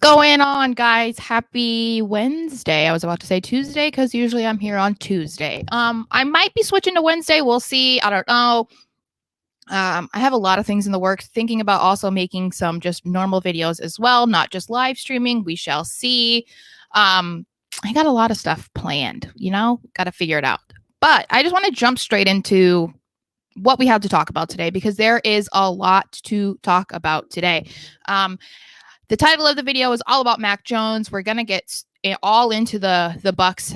Going on, guys? Happy Wednesday. I was about to say Tuesday because usually I'm here on Tuesday. I might be switching to Wednesday. We'll see. I don't know. I have a lot of things in the works. Thinking about also making some just normal videos as well, not just live streaming. We shall see. I got a lot of stuff planned. Got to figure it out. But I just want to jump straight into what we have to talk about today because there is a lot to talk about today. The title of the video is all about Mac Jones. We're gonna get all into the Bucks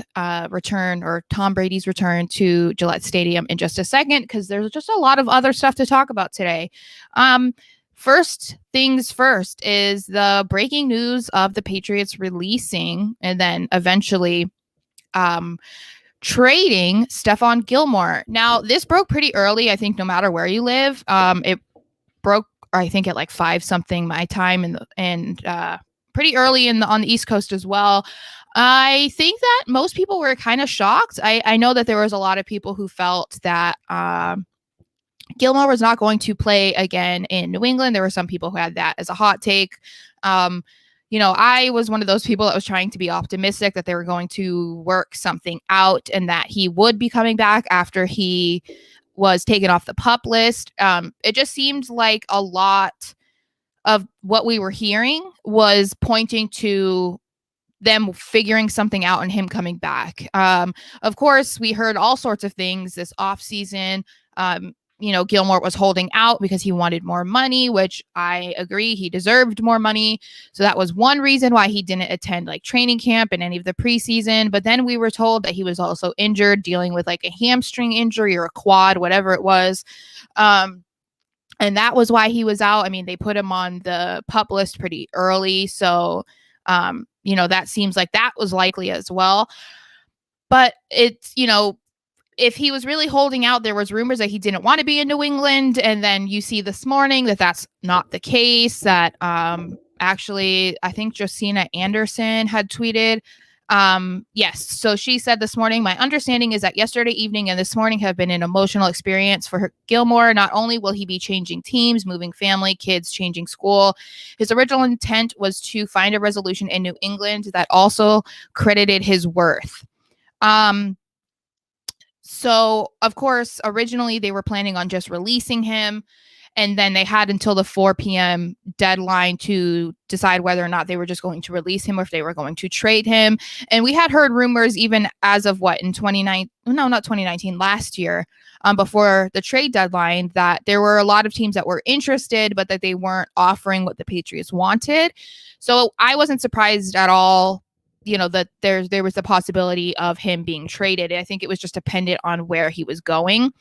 return, or Tom Brady's return to Gillette Stadium in just a second, because there's just a lot of other stuff to talk about today. First things first is the breaking news of the Patriots releasing and then eventually trading Stephon Gilmore. Now, this broke pretty early, I think, no matter where you live. It broke, I think, at like 5 something my time, and pretty early on the East Coast as well. I think that most people were kind of shocked. I know that there was a lot of people who felt that Gilmore was not going to play again in New England. There were some people who had that as a hot take. I was one of those people that was trying to be optimistic that they were going to work something out and that he would be coming back after he was taken off the PUP list. It just seemed like a lot of what we were hearing was pointing to them figuring something out and him coming back. Of course, we heard all sorts of things this offseason. Gilmore was holding out because he wanted more money, which I agree. He deserved more money. So that was one reason why he didn't attend like training camp and any of the preseason. But then we were told that he was also injured, dealing with like a hamstring injury or a quad, whatever it was. And that was why he was out. I mean, they put him on the PUP list pretty early. So, that seems like that was likely as well. But it's, if he was really holding out, there was rumors that he didn't want to be in New England. And then you see this morning that that's not the case, that actually, I think Josina Anderson had tweeted. Yes. So she said this morning, my understanding is that yesterday evening and this morning have been an emotional experience for Gilmore. Not only will he be changing teams, moving family, kids, changing school, his original intent was to find a resolution in New England that also credited his worth. So, of course, originally they were planning on just releasing him, and then they had until the 4 p.m. deadline to decide whether or not they were just going to release him or if they were going to trade him. And we had heard rumors even as of last year, before the trade deadline, that there were a lot of teams that were interested, but that they weren't offering what the Patriots wanted. So I wasn't surprised at all that there was the possibility of him being traded. I think it was just dependent on where he was going.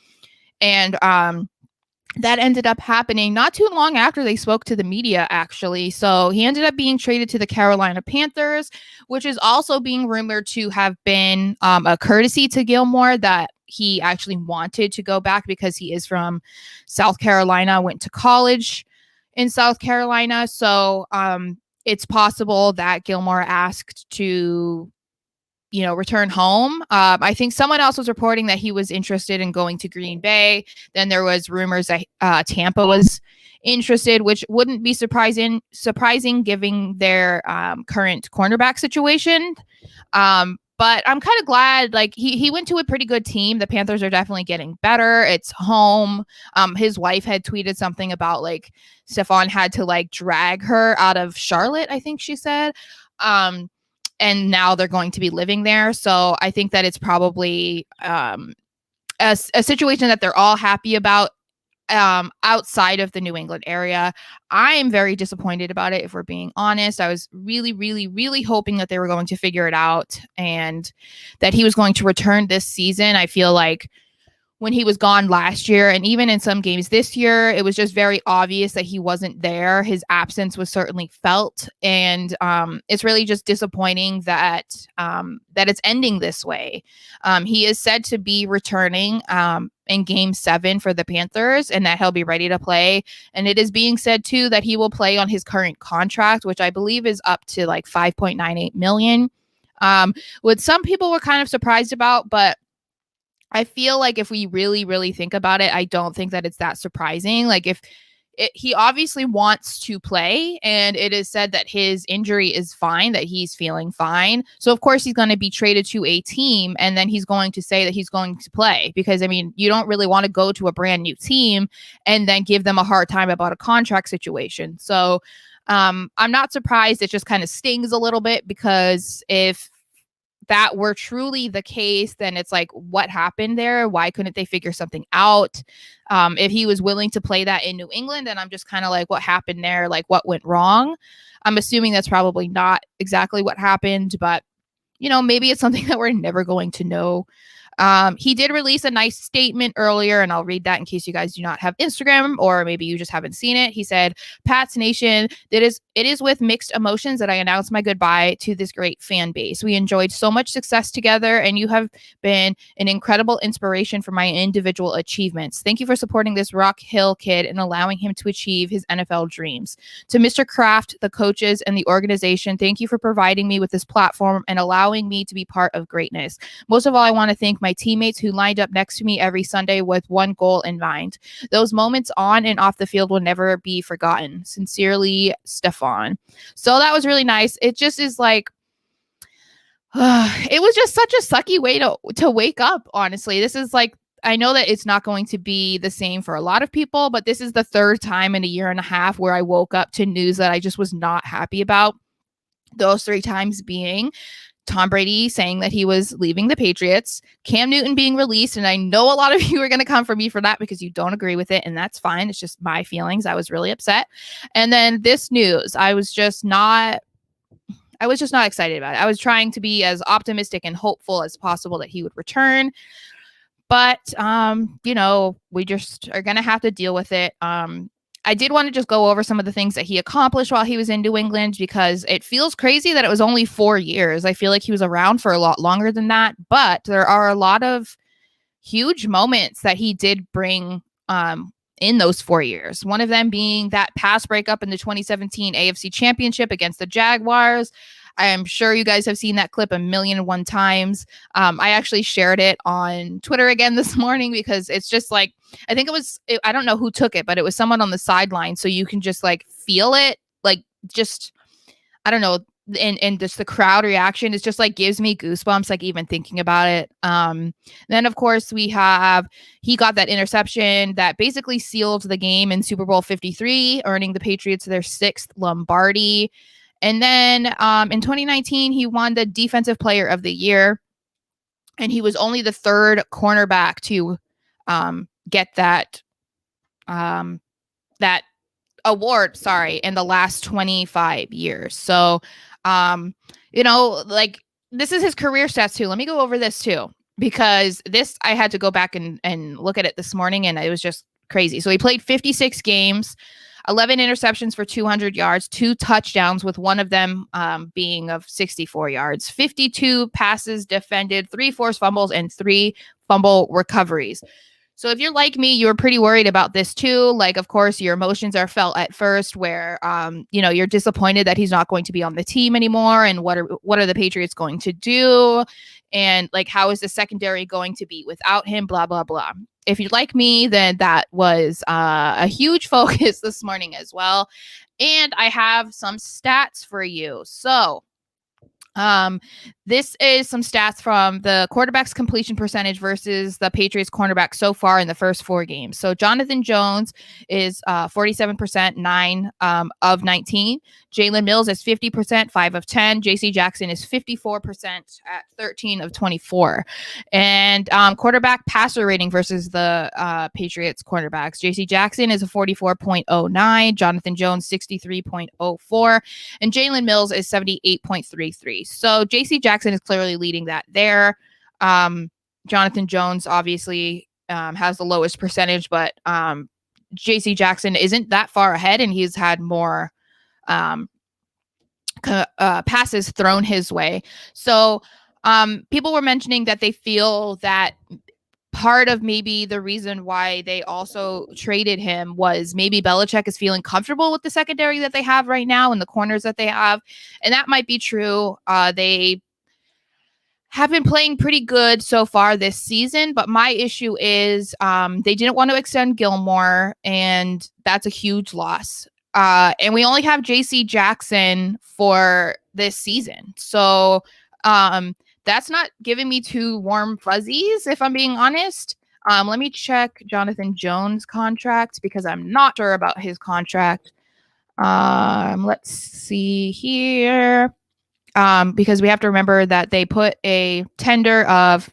And that ended up happening not too long after they spoke to the media, actually. So he ended up being traded to the Carolina Panthers, which is also being rumored to have been a courtesy to Gilmore, that he actually wanted to go back because he is from South Carolina, went to college in South Carolina. So it's possible that Gilmore asked to, return home. I think someone else was reporting that he was interested in going to Green Bay. Then there was rumors that Tampa was interested, which wouldn't be surprising given their current cornerback situation. But I'm kind of glad, like, he went to a pretty good team. The Panthers are definitely getting better. It's home. His wife had tweeted something about, like, Stephon had to, like, drag her out of Charlotte, I think she said. And now they're going to be living there. So I think that it's probably a situation that they're all happy about. Outside of the New England area, I am very disappointed about it, if we're being honest. I was really, really, really hoping that they were going to figure it out and that he was going to return this season. I feel like when he was gone last year, and even in some games this year, it was just very obvious that he wasn't there. His absence was certainly felt, and it's really just disappointing that it's ending this way. He is said to be returning in Game 7 for the Panthers, and that he'll be ready to play. And it is being said too that he will play on his current contract, which I believe is up to like $5.98 million, which some people were kind of surprised about, but I feel like if we really, really think about it, I don't think that it's that surprising. Like, if he obviously wants to play, and it is said that his injury is fine, that he's feeling fine. So of course he's going to be traded to a team, and then he's going to say that he's going to play, because I mean, you don't really want to go to a brand new team and then give them a hard time about a contract situation. So I'm not surprised. It just kind of stings a little bit, because if that were truly the case, then it's like, what happened there? Why couldn't they figure something out? If he was willing to play that in New England, then I'm just kind of like, what happened there? Like, what went wrong? I'm assuming that's probably not exactly what happened, but maybe it's something that we're never going to know. He did release a nice statement earlier, and I'll read that in case you guys do not have Instagram, or maybe you just haven't seen it. He said, "Pats Nation, it is with mixed emotions that I announce my goodbye to this great fan base. We enjoyed so much success together, and you have been an incredible inspiration for my individual achievements. Thank you for supporting this Rock Hill kid and allowing him to achieve his NFL dreams. To Mr. Kraft, the coaches, and the organization, thank you for providing me with this platform and allowing me to be part of greatness. Most of all, I want to thank my teammates who lined up next to me every Sunday with one goal in mind. Those moments on and off the field will never be forgotten. Sincerely, Stefan." So that was really nice. It just is like, it was just such a sucky way to wake up, honestly. This is like, I know that it's not going to be the same for a lot of people, but this is the third time in a year and a half where I woke up to news that I just was not happy about. Those 3 times being Tom Brady saying that he was leaving the Patriots, Cam Newton being released, and I know a lot of you are going to come for me for that because you don't agree with it, and that's fine. It's just my feelings. I was really upset. And then this news, I was just not excited about it. I was trying to be as optimistic and hopeful as possible that he would return. But, we just are going to have to deal with it. I did want to just go over some of the things that he accomplished while he was in New England, because it feels crazy that it was only 4 years. I feel like he was around for a lot longer than that, but there are a lot of huge moments that he did bring in those 4 years. One of them being that pass breakup in the 2017 AFC Championship against the Jaguars. I am sure you guys have seen that clip 1,000,001 times. I actually shared it on Twitter again this morning, because it's just like, I think I don't know who took it, but it was someone on the sideline. So you can just like feel it, like just, I don't know. And just the crowd reaction is just like gives me goosebumps, like even thinking about it. Then of course he got that interception that basically sealed the game in Super Bowl 53, earning the Patriots their 6th Lombardi. And then in 2019, he won the Defensive Player of the Year, and he was only the 3rd cornerback to get that award, in the last 25 years. So, like, this is his career stats too. Let me go over this too, because I had to go back and look at it this morning, and it was just crazy. So he played 56 games, 11 interceptions for 200 yards, 2 touchdowns, with one of them being of 64 yards, 52 passes defended, 3 forced fumbles, and 3 fumble recoveries. So if you're like me, you were pretty worried about this too. Like, of course, your emotions are felt at first, where you're disappointed that he's not going to be on the team anymore, and what are the Patriots going to do, and like, how is the secondary going to be without him? Blah blah blah. If you're like me, then that was a huge focus this morning as well. And I have some stats for you. So this is some stats from the quarterback's completion percentage versus the Patriots cornerback so far in the first 4 games. So Jonathan Jones is 47%, 9 of 19. Jalen Mills is 50%, 5 of 10. JC Jackson is 54% at 13 of 24. And quarterback passer rating versus the Patriots cornerbacks. JC Jackson is a 44.09. Jonathan Jones, 63.04. And Jalen Mills is 78.33. So JC Jackson is clearly leading that there. Jonathan Jones obviously has the lowest percentage, but JC Jackson isn't that far ahead, and he's had more passes thrown his way. So people were mentioning that they feel that part of maybe the reason why they also traded him was maybe Belichick is feeling comfortable with the secondary that they have right now and the corners that they have. And that might be true. They have been playing pretty good so far this season, but my issue is they didn't want to extend Gilmore, and that's a huge loss. And we only have JC Jackson for this season. So that's not giving me too warm fuzzies, if I'm being honest. Let me check Jonathan Jones' contract because I'm not sure about his contract. Let's see here. Because we have to remember that they put a tender of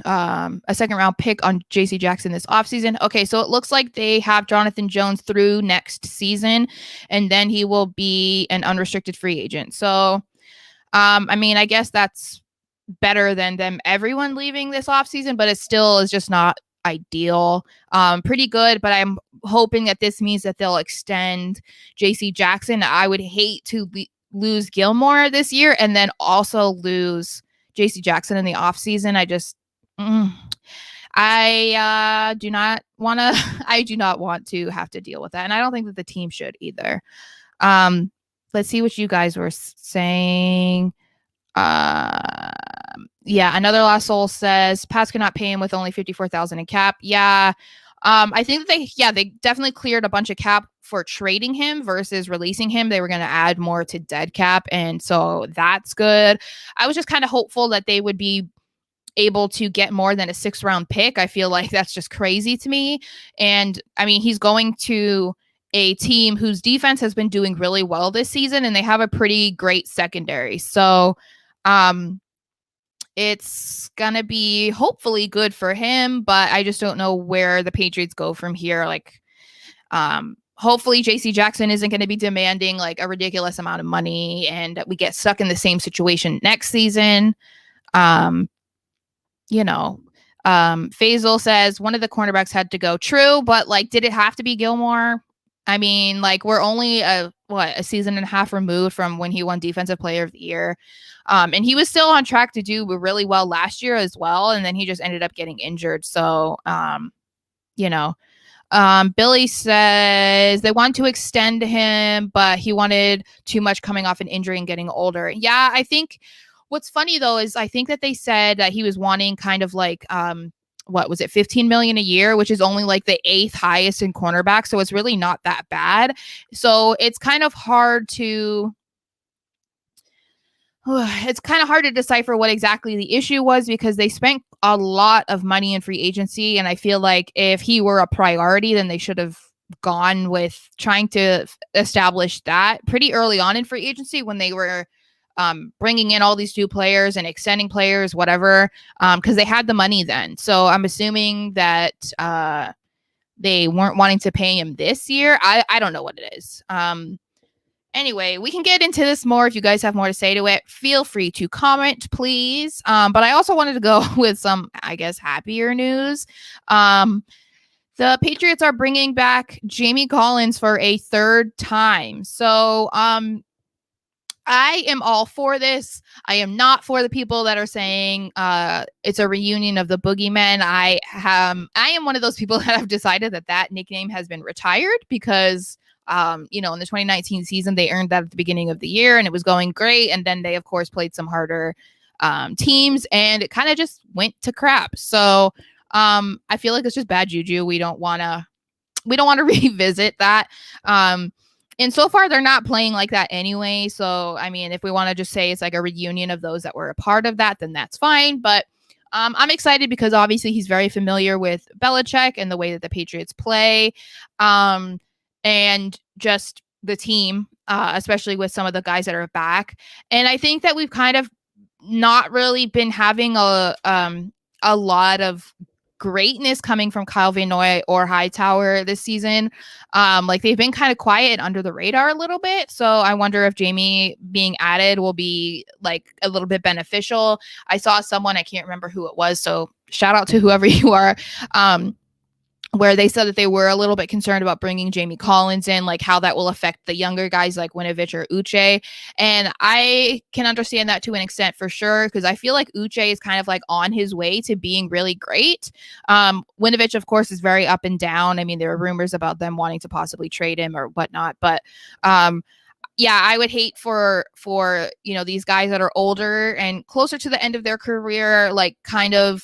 a second round pick on JC Jackson this offseason. Okay, so it looks like they have Jonathan Jones through next season, and then he will be an unrestricted free agent. So, I mean, I guess that's better than them everyone leaving this offseason, but it still is just not ideal. Pretty good, but I'm hoping that this means that they'll extend JC Jackson. I would hate to lose Gilmore this year and then also lose JC Jackson in the offseason. I do not want to I do not want to have to deal with that, and I don't think that the team should either. Let's see what you guys were saying. Yeah, another Lost Soul says Pats cannot pay him with only $54,000 in cap. Yeah. I think they definitely cleared a bunch of cap for trading him versus releasing him. They were going to add more to dead cap, and so that's good. I was just kind of hopeful that they would be able to get more than a 6th round pick. I feel like that's just crazy to me. And I mean, he's going to a team whose defense has been doing really well this season, and they have a pretty great secondary. So, it's going to be hopefully good for him, but I just don't know where the Patriots go from here. Like, hopefully JC Jackson isn't going to be demanding like a ridiculous amount of money and we get stuck in the same situation next season. Faisal says one of the cornerbacks had to go. True, but like, did it have to be Gilmore? I mean, like, we're only a season and a half removed from when he won Defensive Player of the Year. And he was still on track to do really well last year as well. And then he just ended up getting injured. So, Billy says they want to extend him, but he wanted too much coming off an injury and getting older. Yeah, I think what's funny though is I think that they said that he was wanting kind of like what was it, $15 million a year, which is only like the 8th highest in cornerback. So it's really not that bad. So it's kind of hard to decipher what exactly the issue was because they spent a lot of money in free agency. And I feel like if he were a priority, then they should have gone with trying to establish that pretty early on in free agency when they were bringing in all these new players and extending players, whatever, because they had the money then. So I'm assuming that they weren't wanting to pay him this year. I don't know what it is. Anyway, we can get into this more if you guys have more to say to it. Feel free to comment, please. But I also wanted to go with some, I guess, happier news. The Patriots are bringing back Jamie Collins for a 3rd time. So I am all for this. I am not for the people that are saying it's a reunion of the boogeymen. I am one of those people that have decided that nickname has been retired because in the 2019 season, they earned that at the beginning of the year and it was going great. And then they, of course, played some harder teams and it kind of just went to crap. So I feel like it's just bad juju. We don't want to revisit that. And so far, they're not playing like that anyway. So, I mean, if we want to just say it's like a reunion of those that were a part of that, then that's fine. But I'm excited because obviously he's very familiar with Belichick and the way that the Patriots play. And just the team, especially with some of the guys that are back. And I think that we've kind of not really been having a lot of greatness coming from Kyle Van Noy or Hightower this season. Like they've been kind of quiet under the radar a little bit. So I wonder if Jamie being added will be like a little bit beneficial. I saw someone, I can't remember who it was. So shout out to whoever you are. Where they said that they were a little bit concerned about bringing Jamie Collins in, like how that will affect the younger guys like Winovich or Uche. And I can understand that to an extent for sure, because I feel like Uche is kind of like on his way to being really great. Winovich, of course, is very up and down. I mean, there were rumors about them wanting to possibly trade him or whatnot, but yeah, I would hate for these guys that are older and closer to the end of their career, like kind of,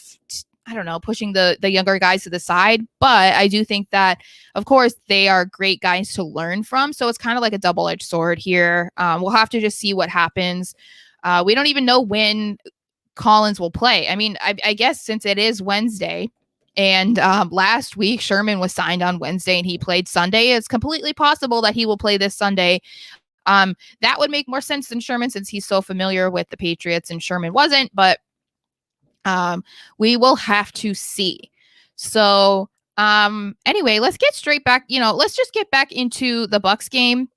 I don't know, pushing the younger guys to the side. But I do think that, of course, they are great guys to learn from. So it's kind of like a double-edged sword here. We'll have to just see what happens. We don't even know when Collins will play. I mean, I guess since it is Wednesday, and last week Sherman was signed on Wednesday and he played Sunday, it's completely possible that he will play this Sunday. That would make more sense than Sherman since he's so familiar with the Patriots and Sherman wasn't, but we will have to see. So anyway, let's get straight back, let's just get back into the Bucs game,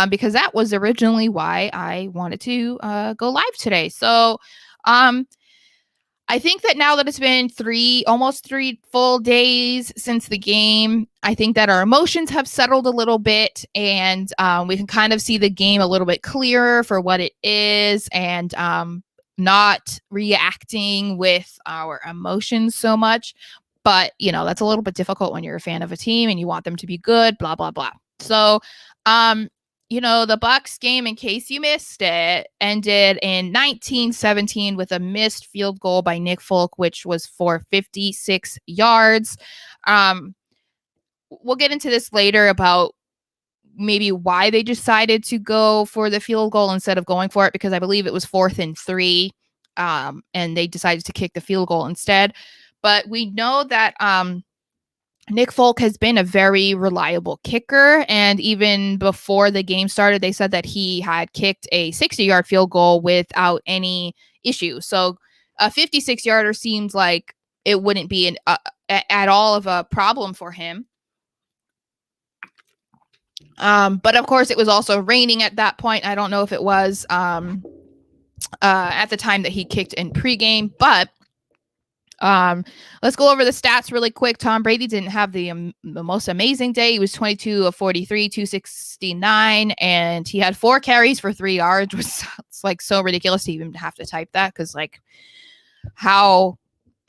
because that was originally why I wanted to go live today. So I think that now that it's been almost 3 full days since the game, I think that our emotions have settled a little bit, and we can kind of see the game a little bit clearer for what it is, and not reacting with our emotions so much. But, that's a little bit difficult when you're a fan of a team and you want them to be good, blah, blah, blah. So, the Bucs game, in case you missed it, ended in 19-17 with a missed field goal by Nick Folk, which was for 56 yards. We'll get into this later about maybe why they decided to go for the field goal instead of going for it, because I believe it was 4th and 3, and they decided to kick the field goal instead. But we know that Nick Folk has been a very reliable kicker, and even before the game started, they said that he had kicked a 60-yard field goal without any issue. So a 56-yarder seems like it wouldn't be at all of a problem for him. But of course, it was also raining at that point. I don't know if it was at the time that he kicked in pregame, but let's go over the stats really quick. Tom Brady didn't have the most amazing day. He was 22 of 43, 269, and he had 4 carries for 3 yards, which sounds like so ridiculous to even have to type that, because like how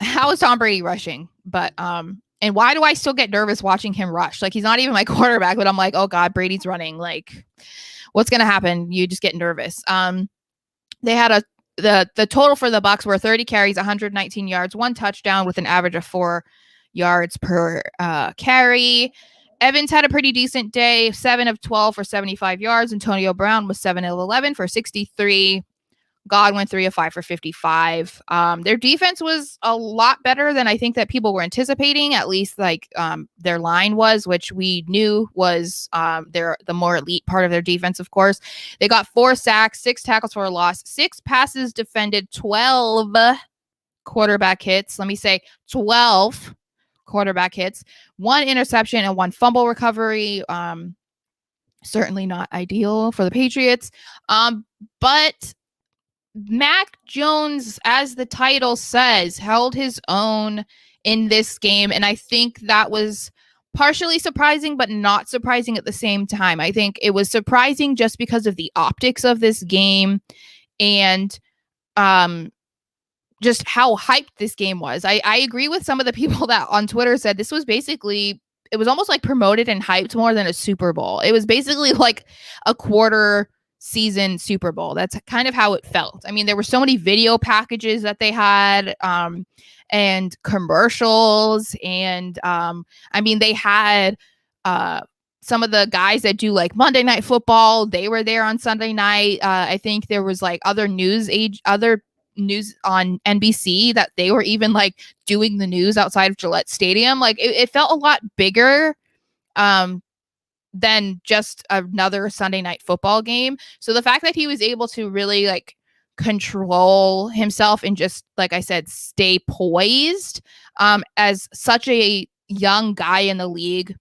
is Tom Brady rushing? But and why do I still get nervous watching him rush? Like, he's not even my quarterback, but I'm like, oh God, Brady's running. Like, what's gonna happen? You just get nervous. They had the total for the Bucs were 30 carries, 119 yards, 1 touchdown with an average of 4 yards per carry. Evans had a pretty decent day, 7 of 12 for 75 yards. Antonio Brown was 7 of 11 for 63. Godwin 3 of 5 for 55. Their defense was a lot better than I think that people were anticipating. At least like their line was, which we knew was the more elite part of their defense. Of course, they got 4 sacks, 6 tackles for a loss, 6 passes defended, 12 quarterback hits. Let me say 12 quarterback hits, 1 interception and 1 fumble recovery. Certainly not ideal for the Patriots. But Mac Jones, as the title says, held his own in this game. And I think that was partially surprising, but not surprising at the same time. I think it was surprising just because of the optics of this game and just how hyped this game was. I agree with some of the people that on Twitter said this was basically, it was almost like promoted and hyped more than a Super Bowl. It was basically like a quarter season Super Bowl. That's kind of how it felt. I mean, there were so many video packages that they had, and commercials, and I mean, they had some of the guys that do like Monday Night Football. They were there on Sunday night. I think there was like other news on NBC that they were even like doing the news outside of Gillette Stadium. Like it felt a lot bigger than just another Sunday night football game. So the fact that he was able to really like control himself and just, like I said, stay poised as such a young guy in the league.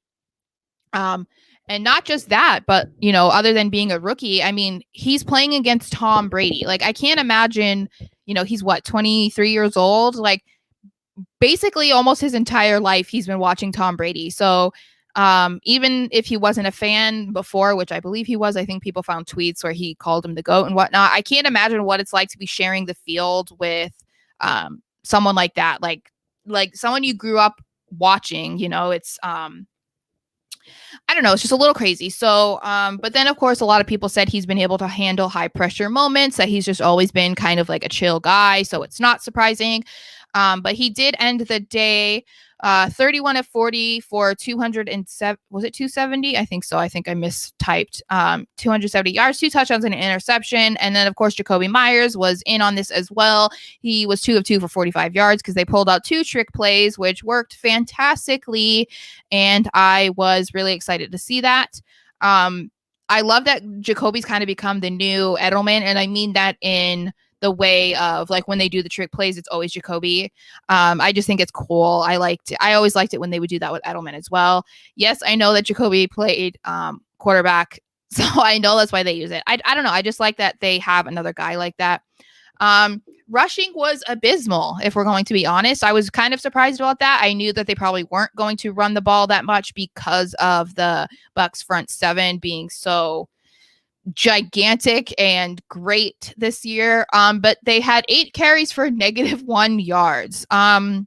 And not just that, but, other than being a rookie, I mean, he's playing against Tom Brady. Like, I can't imagine, he's 23 years old. Like, basically almost his entire life, he's been watching Tom Brady. So even if he wasn't a fan before, which I believe he was, I think people found tweets where he called him the GOAT and whatnot. I can't imagine what it's like to be sharing the field with someone like that. Like someone you grew up watching, it's I don't know. It's just a little crazy. So, but then of course, a lot of people said he's been able to handle high pressure moments, that he's just always been kind of like a chill guy. So it's not surprising. But he did end the day 31 of 40 for 207. Was it 270? I think so. I think I mistyped. 270 yards, 2 touchdowns, and an interception. And then, of course, Jacoby Myers was in on this as well. He was 2 of 2 for 45 yards because they pulled out 2 trick plays, which worked fantastically. And I was really excited to see that. I love that Jacoby's kind of become the new Edelman. And I mean that in the way of like when they do the trick plays, it's always Jacoby. I just think it's cool. I always liked it when they would do that with Edelman as well. Yes, I know that Jacoby played quarterback, so I know that's why they use it. I don't know. I just like that they have another guy like that. Rushing was abysmal, if we're going to be honest. I was kind of surprised about that. I knew that they probably weren't going to run the ball that much because of the Bucs front seven being so gigantic and great this year. But they had 8 carries for -1 yards. I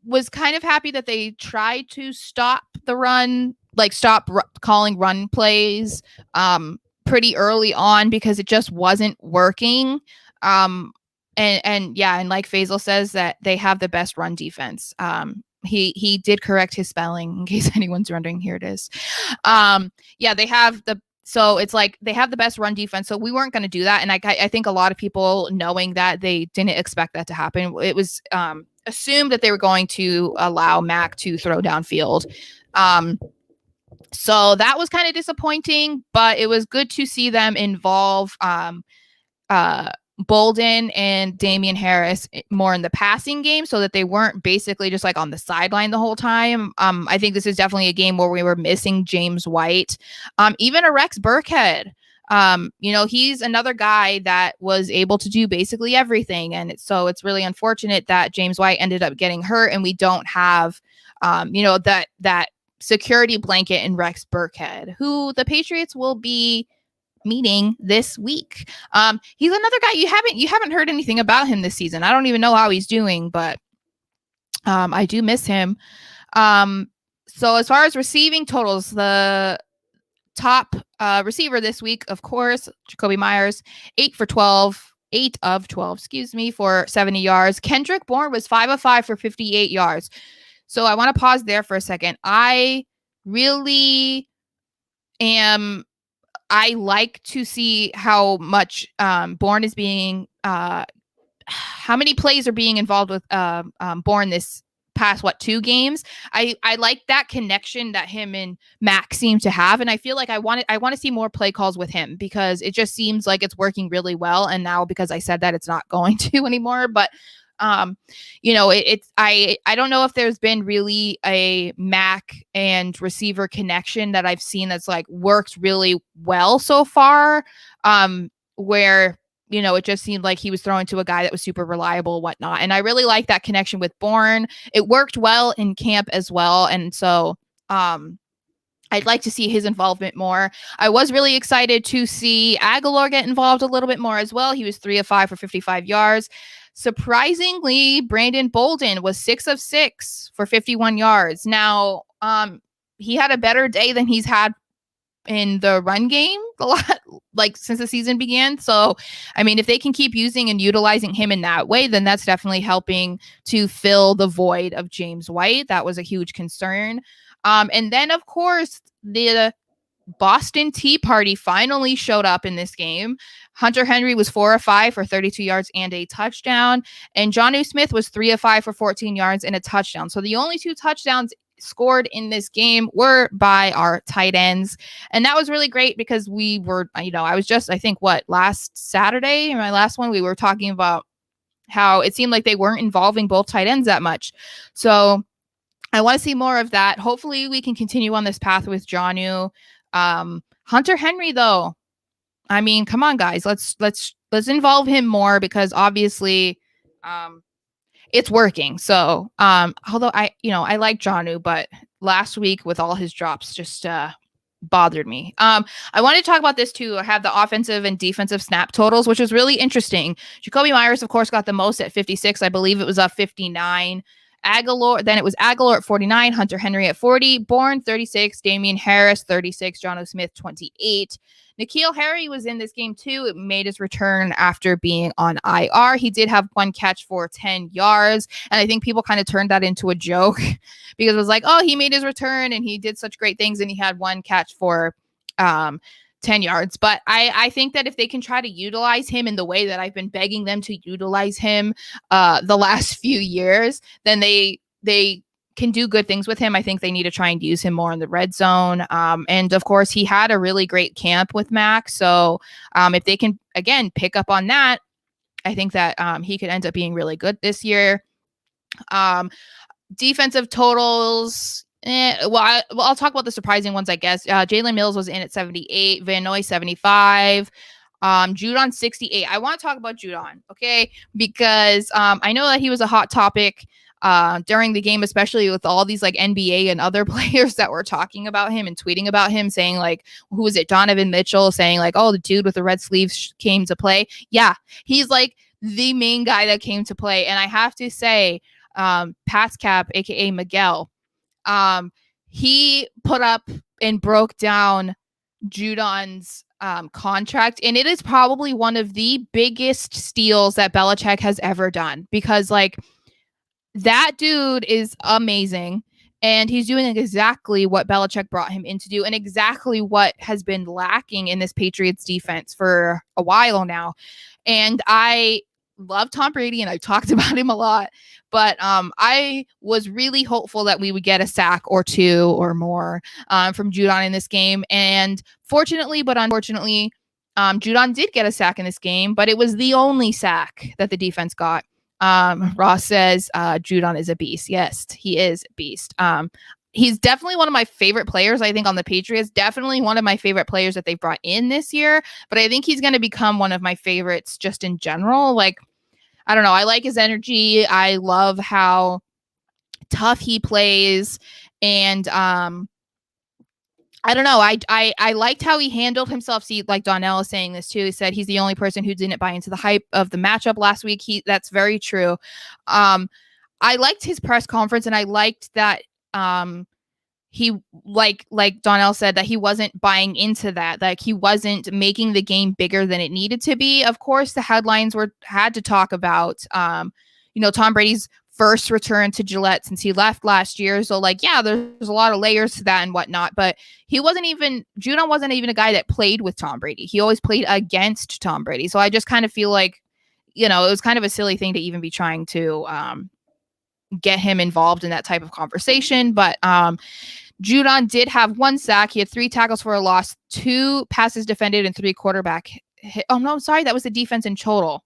was kind of happy that they tried to stop the run, like calling run plays pretty early on, because it just wasn't working. And like Faisal says, that they have the best run defense. He did correct his spelling in case anyone's wondering. Here it is. They have it's like they have the best run defense. So we weren't going to do that. And I think a lot of people, knowing that, they didn't expect that to happen. It was assumed that they were going to allow Mac to throw downfield. So that was kind of disappointing, but it was good to see them involve Bolden and Damian Harris more in the passing game, so that they weren't basically just like on the sideline the whole time. I think this is definitely a game where we were missing James White, even a Rex Burkhead. He's another guy that was able to do basically everything. And so it's really unfortunate that James White ended up getting hurt and we don't have, that security blanket in Rex Burkhead, who the Patriots will be meeting this week. He's another guy you haven't heard anything about him this season. I don't even know how he's doing, but I do miss him. So as far as receiving totals, the top receiver this week, of course, Jacoby Myers, 8 of 12, for 70 yards. Kendrick Bourne was 5 of 5 for 58 yards. So I want to pause there for a second. I really am. I like to see how much Bourne is being, how many plays are being involved with Bourne this past 2 games. I like that connection that him and Mac seem to have, and I feel like I want to see more play calls with him, because it just seems like it's working really well. And now, because I said that, it's not going to anymore. But I don't know if there's been really a Mac and receiver connection that I've seen that's like worked really well so far, where it just seemed like he was throwing to a guy that was super reliable, whatnot. And I really like that connection with Bourne. It worked well in camp as well. And so I'd like to see his involvement more. I was really excited to see Aguilar get involved a little bit more as well. He was 3 of 5 for 55 yards. Surprisingly, Brandon Bolden was 6 of 6 for 51 yards. Now, he had a better day than he's had in the run game a lot, like since the season began. So, I mean, if they can keep using and utilizing him in that way, then that's definitely helping to fill the void of James White. That was a huge concern. And then, of course, the Boston Tea Party finally showed up in this game. Hunter Henry was 4 of 5 for 32 yards and a touchdown. And Jonnu Smith was 3 of 5 for 14 yards and a touchdown. So the only 2 touchdowns scored in this game were by our tight ends. And that was really great, because we were, I was just, I think last Saturday, my last one, we were talking about how it seemed like they weren't involving both tight ends that much. So I want to see more of that. Hopefully we can continue on this path with Jonnu. Hunter Henry, though, I mean, come on, guys, let's involve him more, because obviously, it's working. So, although I like Jonnu, but last week with all his drops just bothered me. I wanted to talk about this too. I have the offensive and defensive snap totals, which was really interesting. Jacoby Myers, of course, got the most at 56. I believe it was 59 Aguilar. Then it was Aguilar at 49, Hunter Henry at 40, Bourne 36, Damian Harris 36, Jono Smith 28. N'Keal Harry was in this game too. It made his return after being on IR. He did have one catch for 10 yards. And I think people kind of turned that into a joke because it was like, oh, he made his return and he did such great things and he had one catch for 10 yards. But I think that if they can try to utilize him in the way that I've been begging them to utilize him the last few years, then they can do good things with him. I think they need to try and use him more in the red zone. And of course, he had a really great camp with Mac. So if they can, again, pick up on that, I think that he could end up being really good this year. Defensive totals. I'll talk about the surprising ones, I guess. Jalen Mills was in at 78, Van Noy 75, Judon 68. I want to talk about Judon, okay? Because I know that he was a hot topic during the game, especially with all these like NBA and other players that were talking about him and tweeting about him, saying like, who was it? Donovan Mitchell saying like, oh, the dude with the red sleeves came to play. Yeah, he's like the main guy that came to play. And I have to say, Pascap, aka Miguel, he put up and broke down Judon's contract, and it is probably one of the biggest steals that Belichick has ever done, because like that dude is amazing and he's doing exactly what Belichick brought him in to do and exactly what has been lacking in this Patriots defense for a while now. And I love Tom Brady and I've talked about him a lot, but I was really hopeful that we would get a sack or two or more from Judon in this game. And fortunately, but unfortunately, Judon did get a sack in this game, but it was the only sack that the defense got. Ross says Judon is a beast. Yes, he is a beast. He's definitely one of my favorite players, I think, on the Patriots. Definitely one of my favorite players that they've brought in this year. But I think he's going to become one of my favorites just in general. Like, I don't know. I like his energy. I love how tough he plays. And I don't know. I liked how he handled himself. See, like Donnell is saying this too. He said he's the only person who didn't buy into the hype of the matchup last week. That's very true. I liked his press conference, and I liked that he like Donnell said, that he wasn't buying into that. Like he wasn't making the game bigger than it needed to be. Of course, the headlines had to talk about Tom Brady's first return to Gillette since he left last year. So like, yeah, there's a lot of layers to that and whatnot, but Judon wasn't even a guy that played with Tom Brady. He always played against Tom Brady. So I just kind of feel like, it was kind of a silly thing to even be trying to get him involved in that type of conversation. But Judon did have one sack. He had 3 tackles for a loss, 2 passes defended, and 3 quarterback hit. Oh no, sorry, that was the defense in total.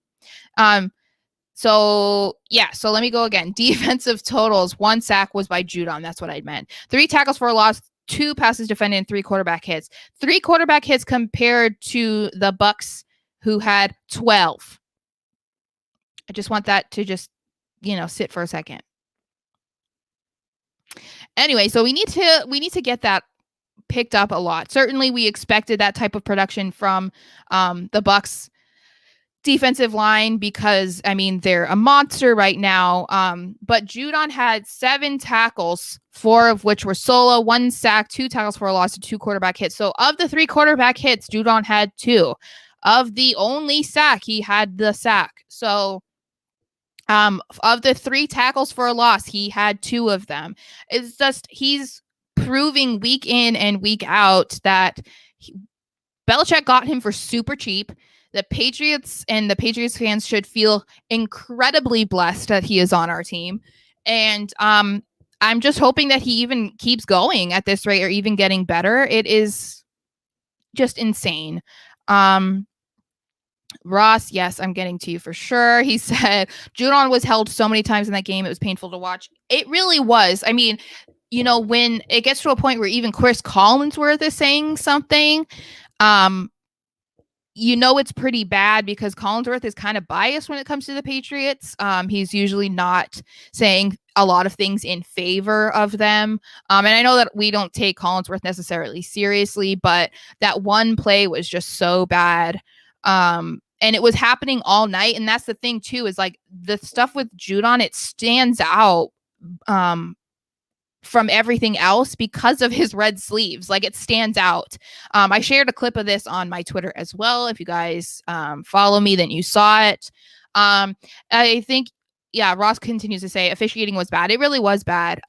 So let me go again. Defensive totals, 1 sack was by Judon. That's what I meant. 3 tackles for a loss, 2 passes defended, and 3 quarterback hits. 3 quarterback hits compared to the Bucs, who had 12. I just want that to just, sit for a second. Anyway, so we need to get that picked up a lot. Certainly, we expected that type of production from the Bucs defensive line, because they're a monster right now. But Judon had 7 tackles, 4 of which were solo, 1 sack, 2 tackles for a loss, and 2 quarterback hits. So of the 3 quarterback hits, Judon had 2. Of the only sack, he had the sack. So of the 3 tackles for a loss, he had 2 of them. It's just, he's proving week in and week out that Belichick got him for super cheap. The Patriots and the Patriots fans should feel incredibly blessed that he is on our team. And I'm just hoping that he even keeps going at this rate or even getting better. It is just insane. Ross, yes, I'm getting to you for sure. He said Judon was held so many times in that game, it was painful to watch. It really was. When it gets to a point where even Chris Collinsworth is saying something, it's pretty bad, because Collinsworth is kind of biased when it comes to the Patriots. He's usually not saying a lot of things in favor of them. And I know that we don't take Collinsworth necessarily seriously, but that one play was just so bad. And it was happening all night. And that's the thing too, is like the stuff with Judon, it stands out from everything else because of his red sleeves. Like, it stands out. I shared a clip of this on my Twitter as well. If you guys follow me, then you saw it. I think, yeah, Ross continues to say officiating was bad. It really was bad.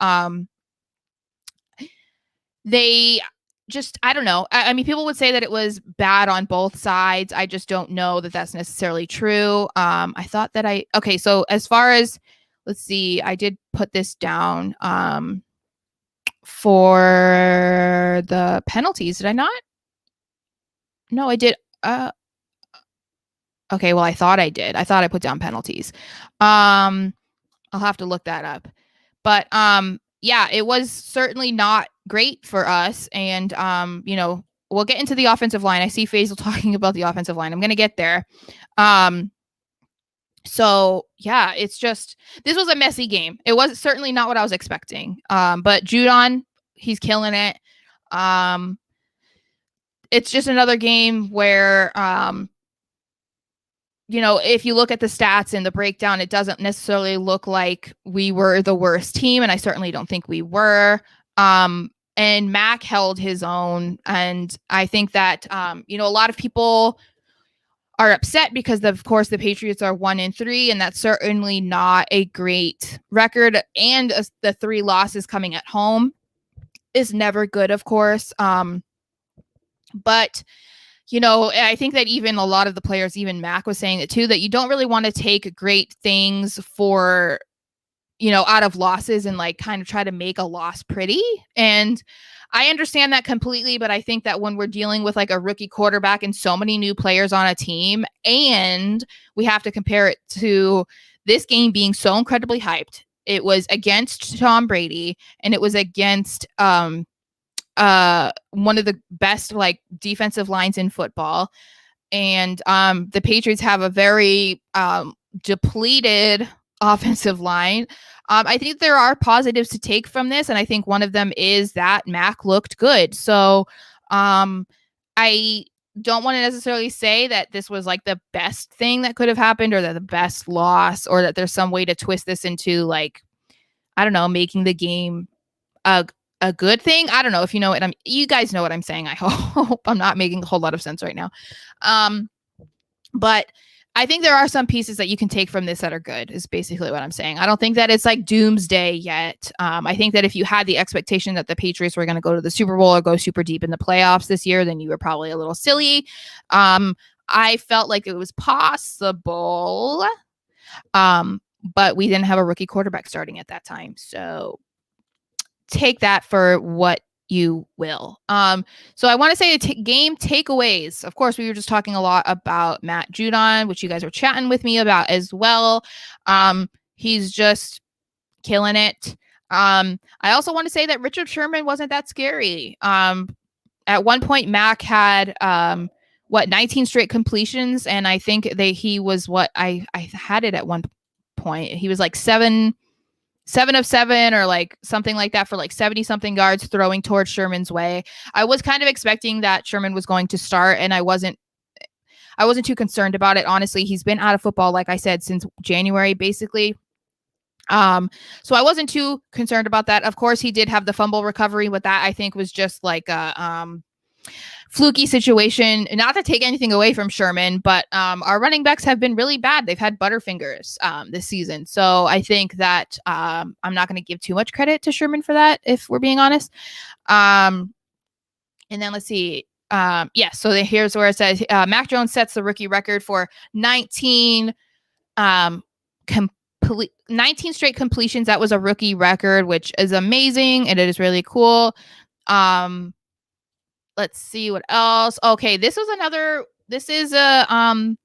They just, I don't know. I mean, people would say that it was bad on both sides. I just don't know that that's necessarily true. I thought that okay, so as far as, let's see, I did put this down for the penalties. Did I not? No, I did. Okay, well, I thought I did. I thought I put down penalties. I'll have to look that up. But yeah, it was certainly not great for us. And you know, we'll get into the offensive line. I see Faisal talking about the offensive line. I'm gonna get there. So yeah, it's just, this was a messy game. It was certainly not what I was expecting. But Judon, he's killing it. It's just another game where you know, if you look at the stats and the breakdown, it doesn't necessarily look like we were the worst team, and I certainly don't think we were. And Mac held his own, and I think that you know, a lot of people are upset because, of course, the Patriots are 1-3, and that's certainly not a great record. And the 3 losses coming at home is never good, of course. But you know, I think that even a lot of the players, even Mac was saying it too, that you don't really want to take great things for, you know, out of losses and like kind of try to make a loss pretty. And I understand that completely, but I think that when we're dealing with like a rookie quarterback and so many new players on a team, and we have to compare it to this game being so incredibly hyped. It was against Tom Brady, and it was against one of the best like defensive lines in football, and the Patriots have a very depleted offensive line. I think there are positives to take from this, and I think one of them is that Mac looked good. So I don't want to necessarily say that this was like the best thing that could have happened, or that the best loss, or that there's some way to twist this into like, I don't know, making the game a good thing. I don't know if you know what you guys know what I'm saying. I hope I'm not making a whole lot of sense right now. But I think there are some pieces that you can take from this that are good, is basically what I'm saying. I don't think that it's like doomsday yet. I think that if you had the expectation that the Patriots were going to go to the Super Bowl or go super deep in the playoffs this year, then you were probably a little silly. I felt like it was possible. But we didn't have a rookie quarterback starting at that time. So take that for what you will. So I want to say game takeaways. Of course, we were just talking a lot about Matt Judon, which you guys were chatting with me about as well. He's just killing it. I also want to say that Richard Sherman wasn't that scary. At one point, Mac had 19 straight completions, and I think he was I had it at one point. He was like 7 of 7 or like something like that for like 70 something yards throwing towards Sherman's way. I was kind of expecting that Sherman was going to start, and I wasn't too concerned about it. Honestly, he's been out of football, like I said, since January, basically. So I wasn't too concerned about that. Of course, he did have the fumble recovery, but that I think was just like a fluky situation. Not to take anything away from Sherman, but our running backs have been really bad. They've had butterfingers this season. So I think that I'm not going to give too much credit to Sherman for that, if we're being honest. And then let's see. So here's where it says Mac Jones sets the rookie record for 19 straight completions. That was a rookie record, which is amazing, and it is really cool. Let's see what else. Okay, this is a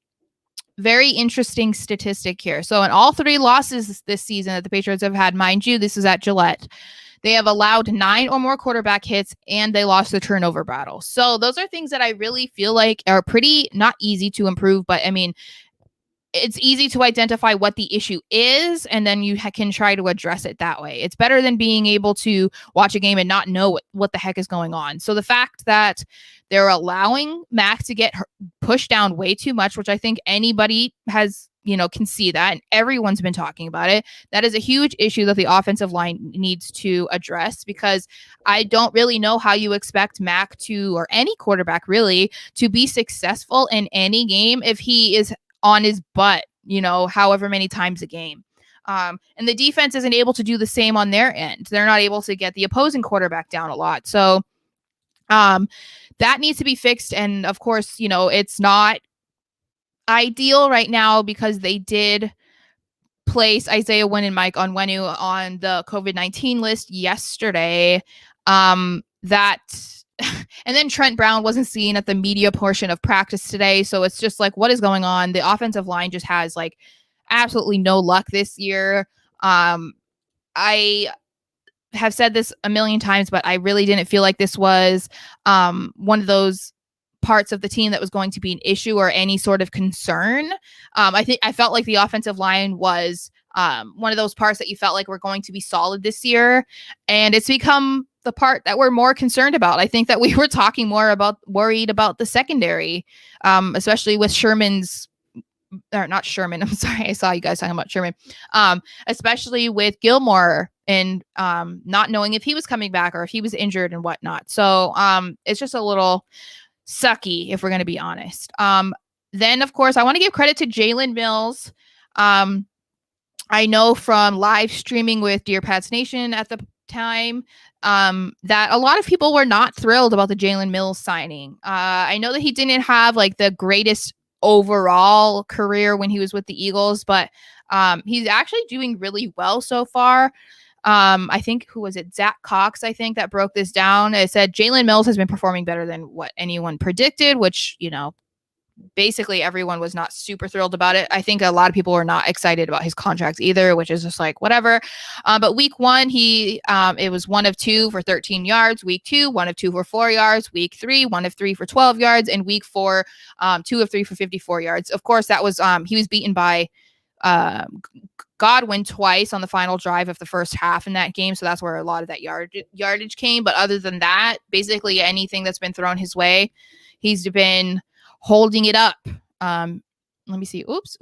very interesting statistic here. So in all 3 losses this season that the Patriots have had, mind you, this is at Gillette, they have allowed 9 or more quarterback hits, and they lost the turnover battle. So those are things that I really feel like are pretty not easy to improve, but I mean, it's easy to identify what the issue is, and then you can try to address it that way. It's better than being able to watch a game and not know what the heck is going on. So the fact that they're allowing Mac to get pushed down way too much, which I think anybody has can see that, and everyone's been talking about it. That is a huge issue that the offensive line needs to address, because I don't really know how you expect Mac to, or any quarterback really, to be successful in any game if he is on his butt, however many times a game. And the defense isn't able to do the same on their end. They're not able to get the opposing quarterback down a lot. So that needs to be fixed. And of course, it's not ideal right now because they did place Isaiah Wynn and Mike Onwenu on the COVID-19 list yesterday. That and then Trent Brown wasn't seen at the media portion of practice today. So it's just like, what is going on? The offensive line just has like absolutely no luck this year. I have said this a million times, but I really didn't feel like this was one of those parts of the team that was going to be an issue or any sort of concern. I felt like the offensive line was one of those parts that you felt like were going to be solid this year, and it's become the part that we're more concerned about. I think that we were talking more worried about the secondary, especially with not Sherman. I'm sorry, I saw you guys talking about Sherman. Especially with Gilmore and not knowing if he was coming back or if he was injured and whatnot. So it's just a little sucky, if we're going to be honest. Then, of course, I want to give credit to Jalen Mills. I know from live streaming with Dear Pats Nation at the time that a lot of people were not thrilled about the Jalen Mills signing. I know that he didn't have like the greatest overall career when he was with the Eagles, but he's actually doing really well so far. I think, who was it? Zach Cox, I think, that broke this down. It said Jalen Mills has been performing better than what anyone predicted, which, basically everyone was not super thrilled about it. I think a lot of people were not excited about his contracts either, which is just like, whatever. But week 1, it was 1 of 2 for 13 yards. Week 2, 1 of 2 for 4 yards. Week 3, 1 of 3 for 12 yards. And week 4, 2 of 3 for 54 yards. Of course, that was, he was beaten by Godwin twice on the final drive of the first half in that game. So that's where a lot of that yardage came. But other than that, basically anything that's been thrown his way, he's been holding it up. Let me see. Oops.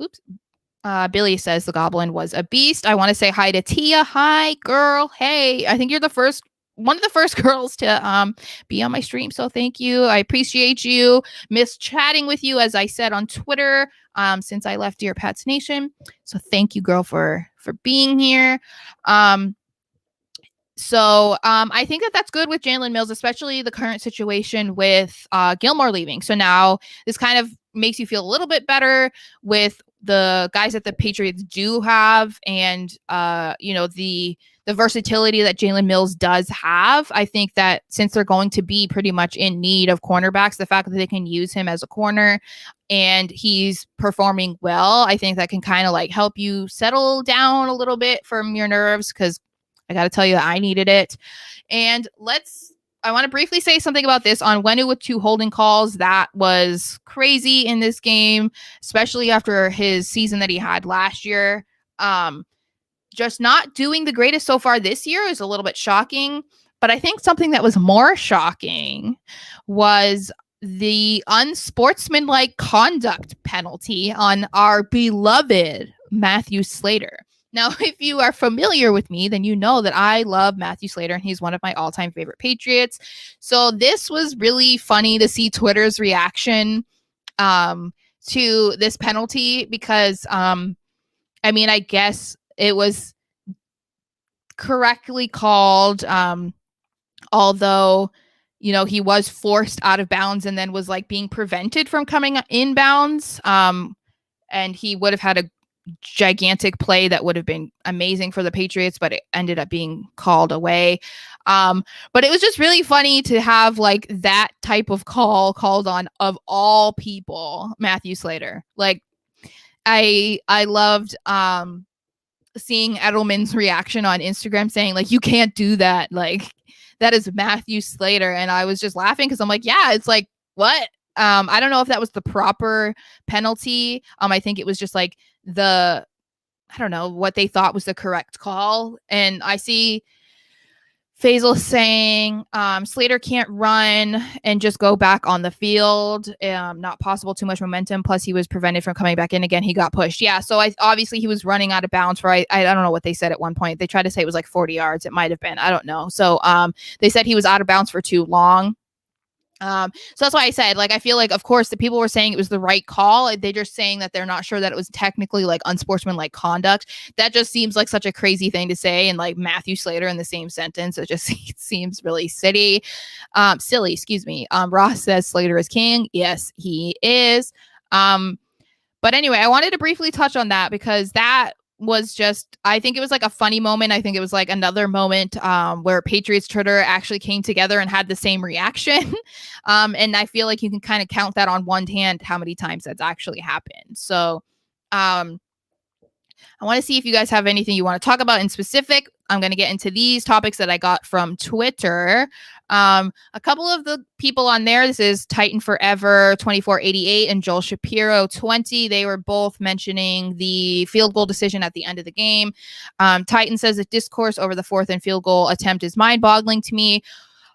Billy says the Goblin was a beast. I want to say hi to Tia. Hi, girl. Hey, I think you're one of the first girls to be on my stream. So thank you. I appreciate you. Miss chatting with you, as I said on Twitter, since I left Dear Pats Nation. So thank you, girl, for being here. So I think that that's good with Jalen Mills, especially the current situation with Gilmore leaving. So now this kind of makes you feel a little bit better with the guys that the Patriots do have, and the versatility that Jalen Mills does have. I think that since they're going to be pretty much in need of cornerbacks, the fact that they can use him as a corner and he's performing well, I think that can kind of like help you settle down a little bit from your nerves, because I got to tell you that I needed it. And I want to briefly say something about this. Onwenu with 2 holding calls, that was crazy in this game, especially after his season that he had last year. Just not doing the greatest so far this year is a little bit shocking. But I think something that was more shocking was the unsportsmanlike conduct penalty on our beloved Matthew Slater. Now, if you are familiar with me, then you know that I love Matthew Slater, and he's one of my all-time favorite Patriots. So this was really funny to see Twitter's reaction to this penalty, because, I guess it was correctly called, although, he was forced out of bounds and then was like being prevented from coming in bounds. And he would have had a gigantic play that would have been amazing for the Patriots, but it ended up being called away. But it was just really funny to have like that type of call called on, of all people, Matthew Slater. Like I loved seeing Edelman's reaction on Instagram saying like, you can't do that. Like, that is Matthew Slater. And I was just laughing because I'm like, yeah, it's like, what? I don't know if that was the proper penalty. I think it was just like I don't know what they thought was the correct call. And I see Faisal saying Slater can't run and just go back on the field. Not possible, too much momentum. Plus, he was prevented from coming back in again. He got pushed. Yeah, so obviously he was running out of bounds for I don't know what they said at one point. They tried to say it was like 40 yards. It might have been. I don't know. So they said he was out of bounds for too long. So that's why I said, like, I feel like, of course, the people were saying it was the right call. They're just saying that they're not sure that it was technically like unsportsmanlike conduct. That just seems like such a crazy thing to say. And like Matthew Slater in the same sentence, it just seems really silly. Excuse me. Ross says Slater is king. Yes, he is. But anyway, I wanted to briefly touch on that because that was just, I think it was like a funny moment. I think it was like another moment where Patriots Twitter actually came together and had the same reaction. And I feel like you can kind of count that on one hand how many times that's actually happened. So I want to see if you guys have anything you want to talk about in specific. I'm going to get into these topics that I got from Twitter. A couple of the people on there, this is Titan Forever 2488 and Joel Shapiro 20. They were both mentioning the field goal decision at the end of the game. Titan says the discourse over the 4th and field goal attempt is mind-boggling to me.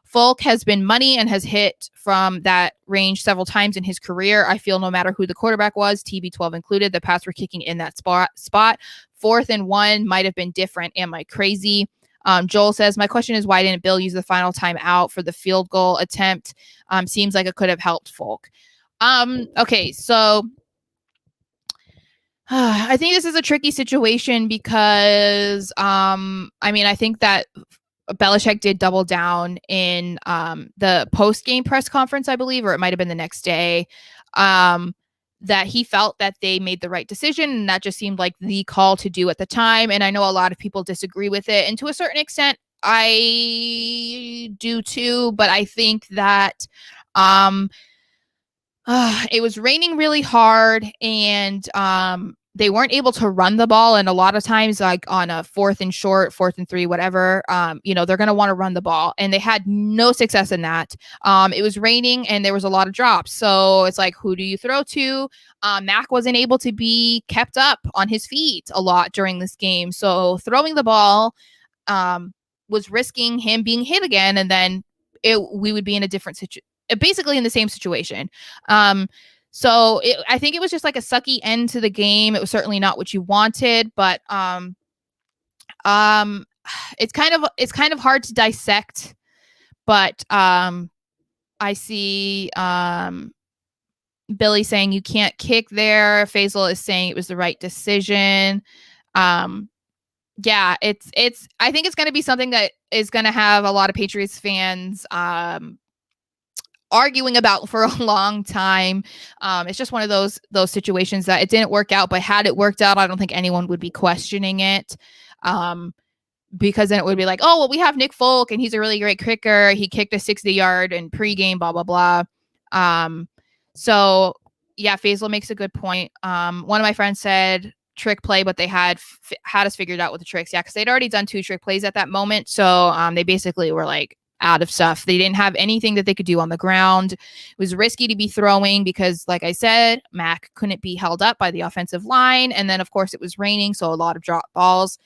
Folk has been money and has hit from that range several times in his career. I feel no matter who the quarterback was, TB12 included, the Pats were kicking in that spot. 4th and 1 might have been different. Am I crazy? Joel says, my question is, why didn't Bill use the final time out for the field goal attempt? Seems like it could have helped Folk. Okay, so I think this is a tricky situation because, I think that Belichick did double down in the post-game press conference, I believe, or it might have been the next day, that he felt that they made the right decision, and that just seemed like the call to do at the time. And I know a lot of people disagree with it, and to a certain extent, I do too. But I think that it was raining really hard, and they weren't able to run the ball. And a lot of times, like on a 4th and short, 4th and 3, whatever, they're going to want to run the ball. And they had no success in that. It was raining and there was a lot of drops. So it's like, who do you throw to? Mac wasn't able to be kept up on his feet a lot during this game. So throwing the ball was risking him being hit again. And then we would be in a different situation, basically in the same situation. So I think it was just like a sucky end to the game. It was certainly not what you wanted, but it's kind of hard to dissect. But I see Billy saying you can't kick there. Faisal is saying it was the right decision. Yeah, it's I think it's going to be something that is going to have a lot of Patriots fans arguing about for a long time. It's just one of those situations that it didn't work out, but had it worked out, I don't think anyone would be questioning it. Because then it would be like, oh, well, we have Nick Folk and he's a really great kicker. He kicked a 60-yard in pregame, blah, blah, blah. So yeah, Faisal makes a good point. One of my friends said trick play, but they had us figured out with the tricks. Yeah, because they'd already done 2 trick plays at that moment. So they basically were like, out of stuff. They didn't have anything that they could do on the ground. It was risky to be throwing because, like I said, Mac couldn't be held up by the offensive line. And then, of course, it was raining, so a lot of drop balls.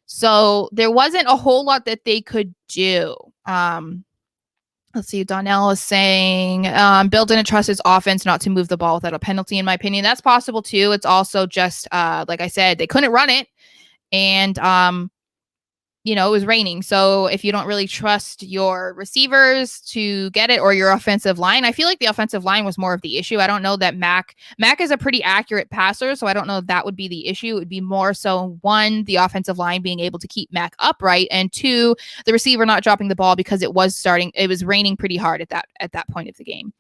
So there wasn't a whole lot that they could do. Let's see. Donnell is saying Bill didn't trust his offense not to move the ball without a penalty, in my opinion. That's possible, too. It's also just, like I said, they couldn't run it. And, it was raining. So if you don't really trust your receivers to get it or your offensive line, I feel like the offensive line was more of the issue. I don't know that Mac is a pretty accurate passer. So I don't know if that would be the issue. It would be more so 1, the offensive line being able to keep Mac upright, and 2, the receiver not dropping the ball because it was raining pretty hard at that point of the game.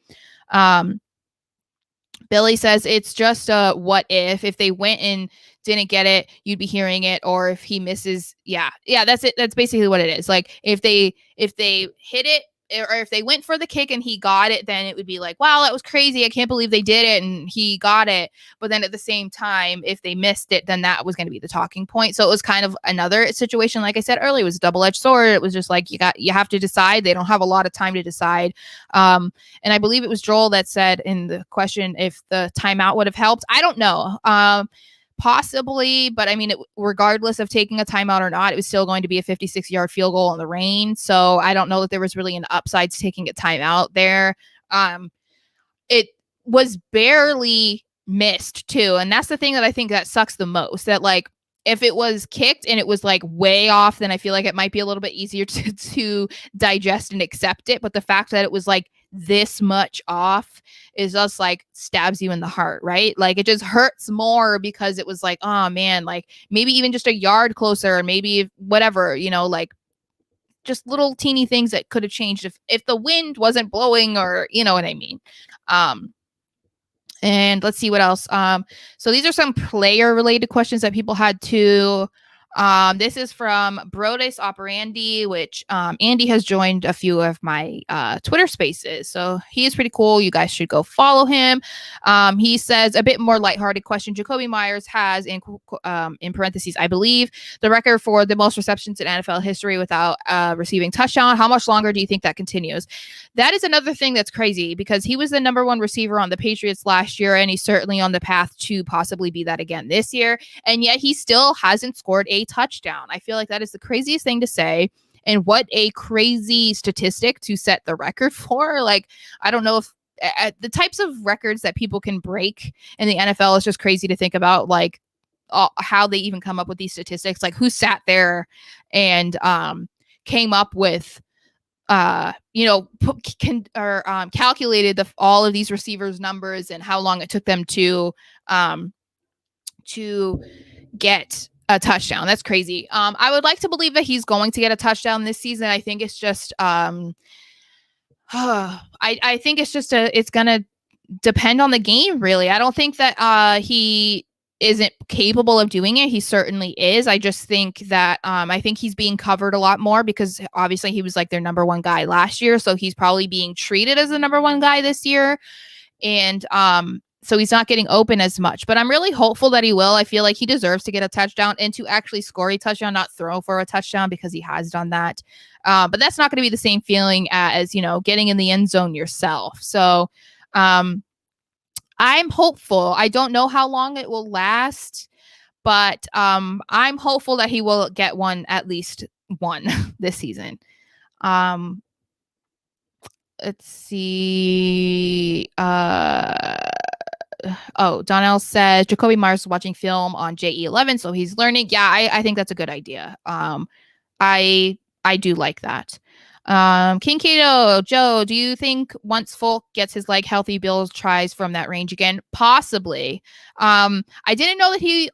Billy says it's just a what if they went and didn't get it, you'd be hearing it, or if he misses. Yeah, that's it. That's basically what it is. Like if they hit it, or if they went for the kick and he got it, then it would be like, wow, that was crazy. I can't believe they did it and he got it. But then at the same time, if they missed it, then that was going to be the talking point. So it was kind of another situation. Like I said earlier, it was a double-edged sword. It was just like, you have to decide. They don't have a lot of time to decide. And I believe it was Joel that said in the question if the timeout would have helped. I don't know. Possibly, but I mean, regardless of taking a timeout or not, it was still going to be a 56-yard field goal in the rain. So I don't know that there was really an upside to taking a timeout there. It was barely missed too, and that's the thing that I think that sucks the most. That like if it was kicked and it was like way off, then I feel like it might be a little bit easier to digest and accept it. But the fact that it was like this much off is just like stabs you in the heart, right? Like it just hurts more because it was like, oh man, like maybe even just a yard closer, or maybe whatever, like just little teeny things that could have changed if the wind wasn't blowing, or you know what I mean. And let's see what else. So these are some player related questions that people had too. This is from Brodus Operandi, which Andy has joined a few of my Twitter spaces. So he is pretty cool. You guys should go follow him. He says a bit more lighthearted question. Jakobi Meyers has, in parentheses, I believe, the record for the most receptions in NFL history without receiving touchdown. How much longer do you think that continues? That is another thing that's crazy because he was the number one receiver on the Patriots last year, and he's certainly on the path to possibly be that again this year. And yet he still hasn't scored a touchdown. I feel like that is the craziest thing to say, and what a crazy statistic to set the record for. Like, I don't know if the types of records that people can break in the NFL is just crazy to think about, like how they even come up with these statistics, like who sat there and came up with calculated all of these receivers' numbers and how long it took them to get a touchdown. That's crazy. I would like to believe that he's going to get a touchdown this season. I think it's just I think it's just it's gonna depend on the game, really. I don't think that he isn't capable of doing it. He certainly is. I just think that I think he's being covered a lot more because obviously he was like their number one guy last year, so he's probably being treated as the number one guy this year, and so he's not getting open as much. But I'm really hopeful that he will. I feel like he deserves to get a touchdown and to actually score a touchdown, not throw for a touchdown, because he has done that. But that's not going to be the same feeling as getting in the end zone yourself. So I'm hopeful. I don't know how long it will last, but I'm hopeful that he will get one, at least one this season. Let's see. Donnell says Jakobi Meyers is watching film on JE11, so he's learning. Yeah, I think that's a good idea. I do like that. King Kato, Joe, do you think once Folk gets his leg healthy, Bill tries from that range again? Possibly. I didn't know that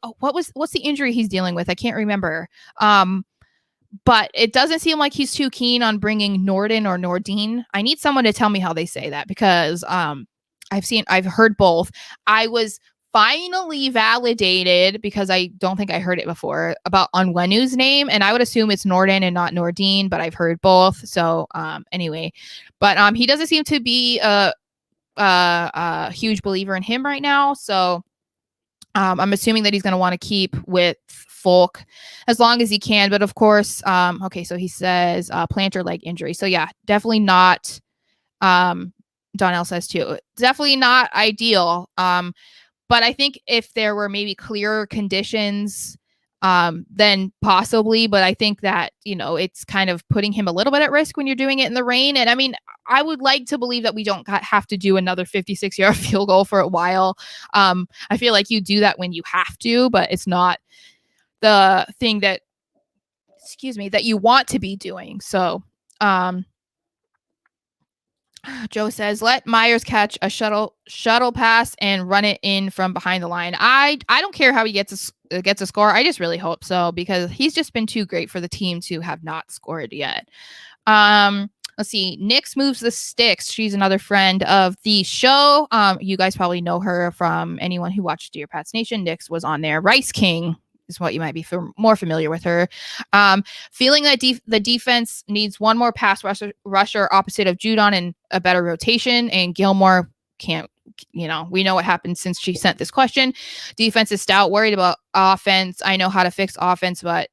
what's the injury he's dealing with? I can't remember. But it doesn't seem like he's too keen on bringing Norden or Nordine. I need someone to tell me how they say that, because I've heard both. I was finally validated, because I don't think I heard it before, about Onwenu's name, and I would assume it's Norden and not Nordine, but I've heard both. So anyway, but he doesn't seem to be a huge believer in him right now. So I'm assuming that he's going to want to keep with Folk as long as he can. But of course, okay, so he says plantar leg injury. So yeah, definitely not. Donnell says too, definitely not ideal. But I think if there were maybe clearer conditions, then possibly. But I think that, it's kind of putting him a little bit at risk when you're doing it in the rain. And I mean, I would like to believe that we don't have to do another 56-yard field goal for a while. I feel like you do that when you have to, but it's not the thing that you want to be doing. So, Joe says, let Meyers catch a shuttle pass and run it in from behind the line. I don't care how he gets a score. I just really hope so, because he's just been too great for the team to have not scored yet. Let's see. Nix moves the sticks. She's another friend of the show. You guys probably know her from anyone who watched Dear Pats Nation. Nix was on there. Rice King is what you might be more familiar with her. Feeling that the defense needs one more pass rusher opposite of Judon and a better rotation, and Gilmore can't, we know what happened since she sent this question. Defense is stout, worried about offense. I know how to fix offense, but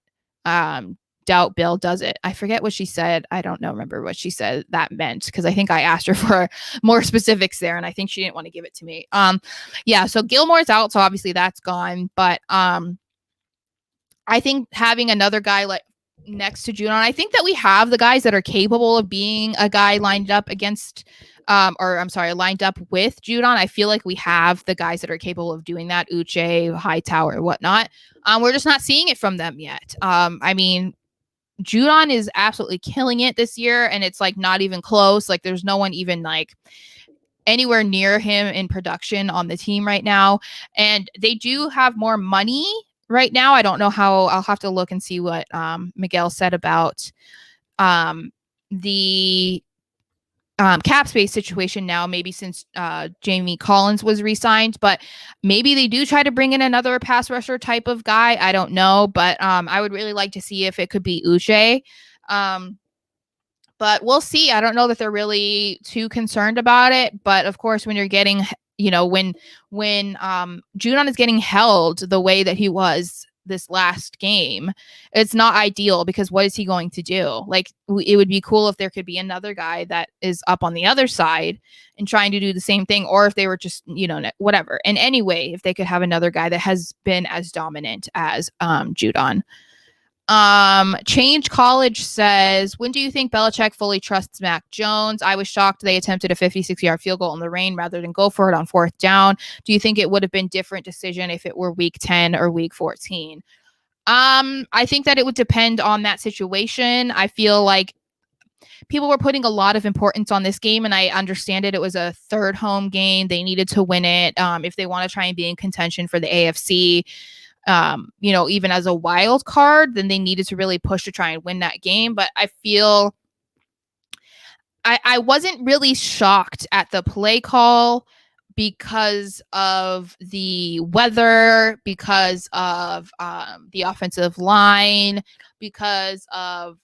doubt Bill does it. I forget what she said. I don't remember what she said that meant, because I think I asked her for more specifics there, and I think she didn't want to give it to me. Yeah, so Gilmore's out, so obviously that's gone. But I think having another guy like next to Judon, I think that we have the guys that are capable of being a guy lined up against lined up with Judon. I feel like we have the guys that are capable of doing that, Uche, Hightower, whatnot. We're just not seeing it from them yet. I mean, Judon is absolutely killing it this year, and it's like not even close. Like there's no one even like anywhere near him in production on the team right now. And they do have more money right now. I don't know how. I'll have to look and see what Miguel said about the cap space situation now, maybe since Jamie Collins was re-signed, but maybe they do try to bring in another pass rusher type of guy. I don't know, but I would really like to see if it could be Uche. But we'll see. I don't know that they're really too concerned about it, but of course, when you're getting, when Judon is getting held the way that he was this last game, it's not ideal, because what is he going to do? Like, it would be cool if there could be another guy that is up on the other side and trying to do the same thing, or if they were just, whatever. And anyway, if they could have another guy that has been as dominant as Judon. Change College says, when do you think Belichick fully trusts Mac Jones? I was shocked they attempted a 56-yard field goal in the rain rather than go for it on 4th down. Do you think it would have been different decision if it were week 10 or week 14? I think that it would depend on that situation. I feel like people were putting a lot of importance on this game, and I understand it. It was a third home game. They needed to win it. If they want to try and be in contention for the AFC, even as a wild card, then they needed to really push to try and win that game. But I feel I wasn't really shocked at the play call because of the weather, because of the offensive line, because of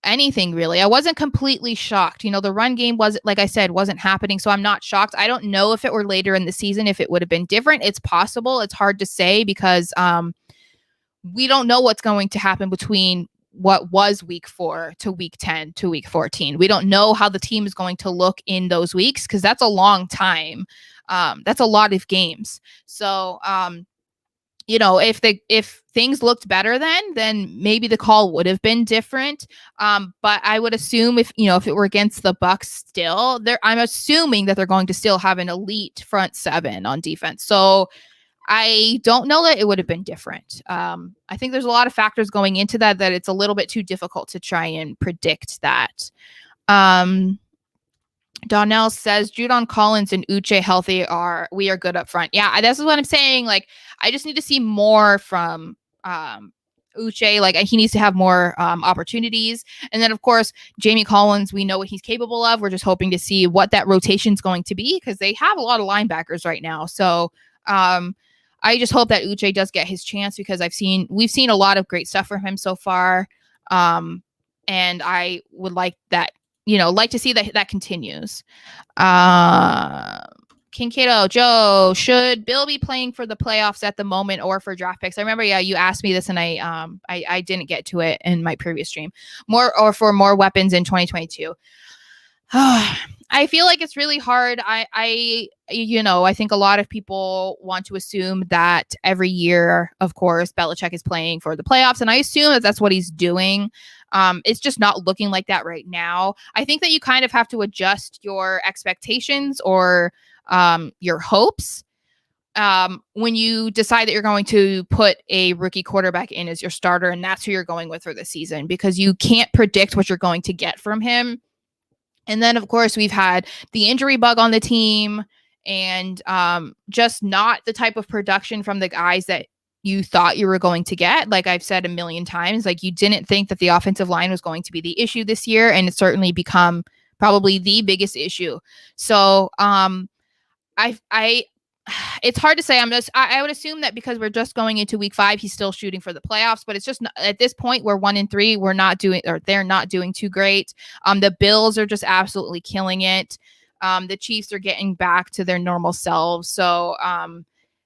anything really. I wasn't completely shocked. The run game wasn't, like I said, wasn't happening, so I'm not shocked. I don't know if it were later in the season, if it would have been different. It's possible. It's hard to say, because we don't know what's going to happen between what was week 4 to week 10 to week 14. We don't know how the team is going to look in those weeks, because that's a long time. That's a lot of games. So if things looked better then maybe the call would have been different. But I would assume if it were against the Bucs still, I'm assuming that they're going to still have an elite front 7 on defense. So I don't know that it would have been different. I think there's a lot of factors going into that it's a little bit too difficult to try and predict that. Donnell says Judon, Collins, and Uche healthy we are good up front. Yeah, this is what I'm saying. Like, I just need to see more from Uche. Like, he needs to have more opportunities. And then, of course, Jamie Collins, we know what he's capable of. We're just hoping to see what that rotation is going to be, because they have a lot of linebackers right now. So I just hope that Uche does get his chance, because we've seen a lot of great stuff from him so far. And I would like that. Like to see that continues. Kincaid, Joe, should Bill be playing for the playoffs at the moment or for draft picks? I remember, you asked me this, and I didn't get to it in my previous stream. For more weapons in 2022. I feel like it's really hard. I think a lot of people want to assume that every year, of course, Belichick is playing for the playoffs, and I assume that that's what he's doing. It's just not looking like that right now. I think that you kind of have to adjust your expectations or your hopes when you decide that you're going to put a rookie quarterback in as your starter, and that's who you're going with for the season, because you can't predict what you're going to get from him. And then, of course, we've had the injury bug on the team, and just not the type of production from the guys that you thought you were going to get. Like I've said a million times, like, you didn't think that the offensive line was going to be the issue this year, and it's certainly become probably the biggest issue. So it's hard to say. I would assume that because we're just going into week 5, he's still shooting for the playoffs, but it's just not, at this point we're 1-3. They're not doing too great. The Bills are just absolutely killing it. The Chiefs are getting back to their normal selves. So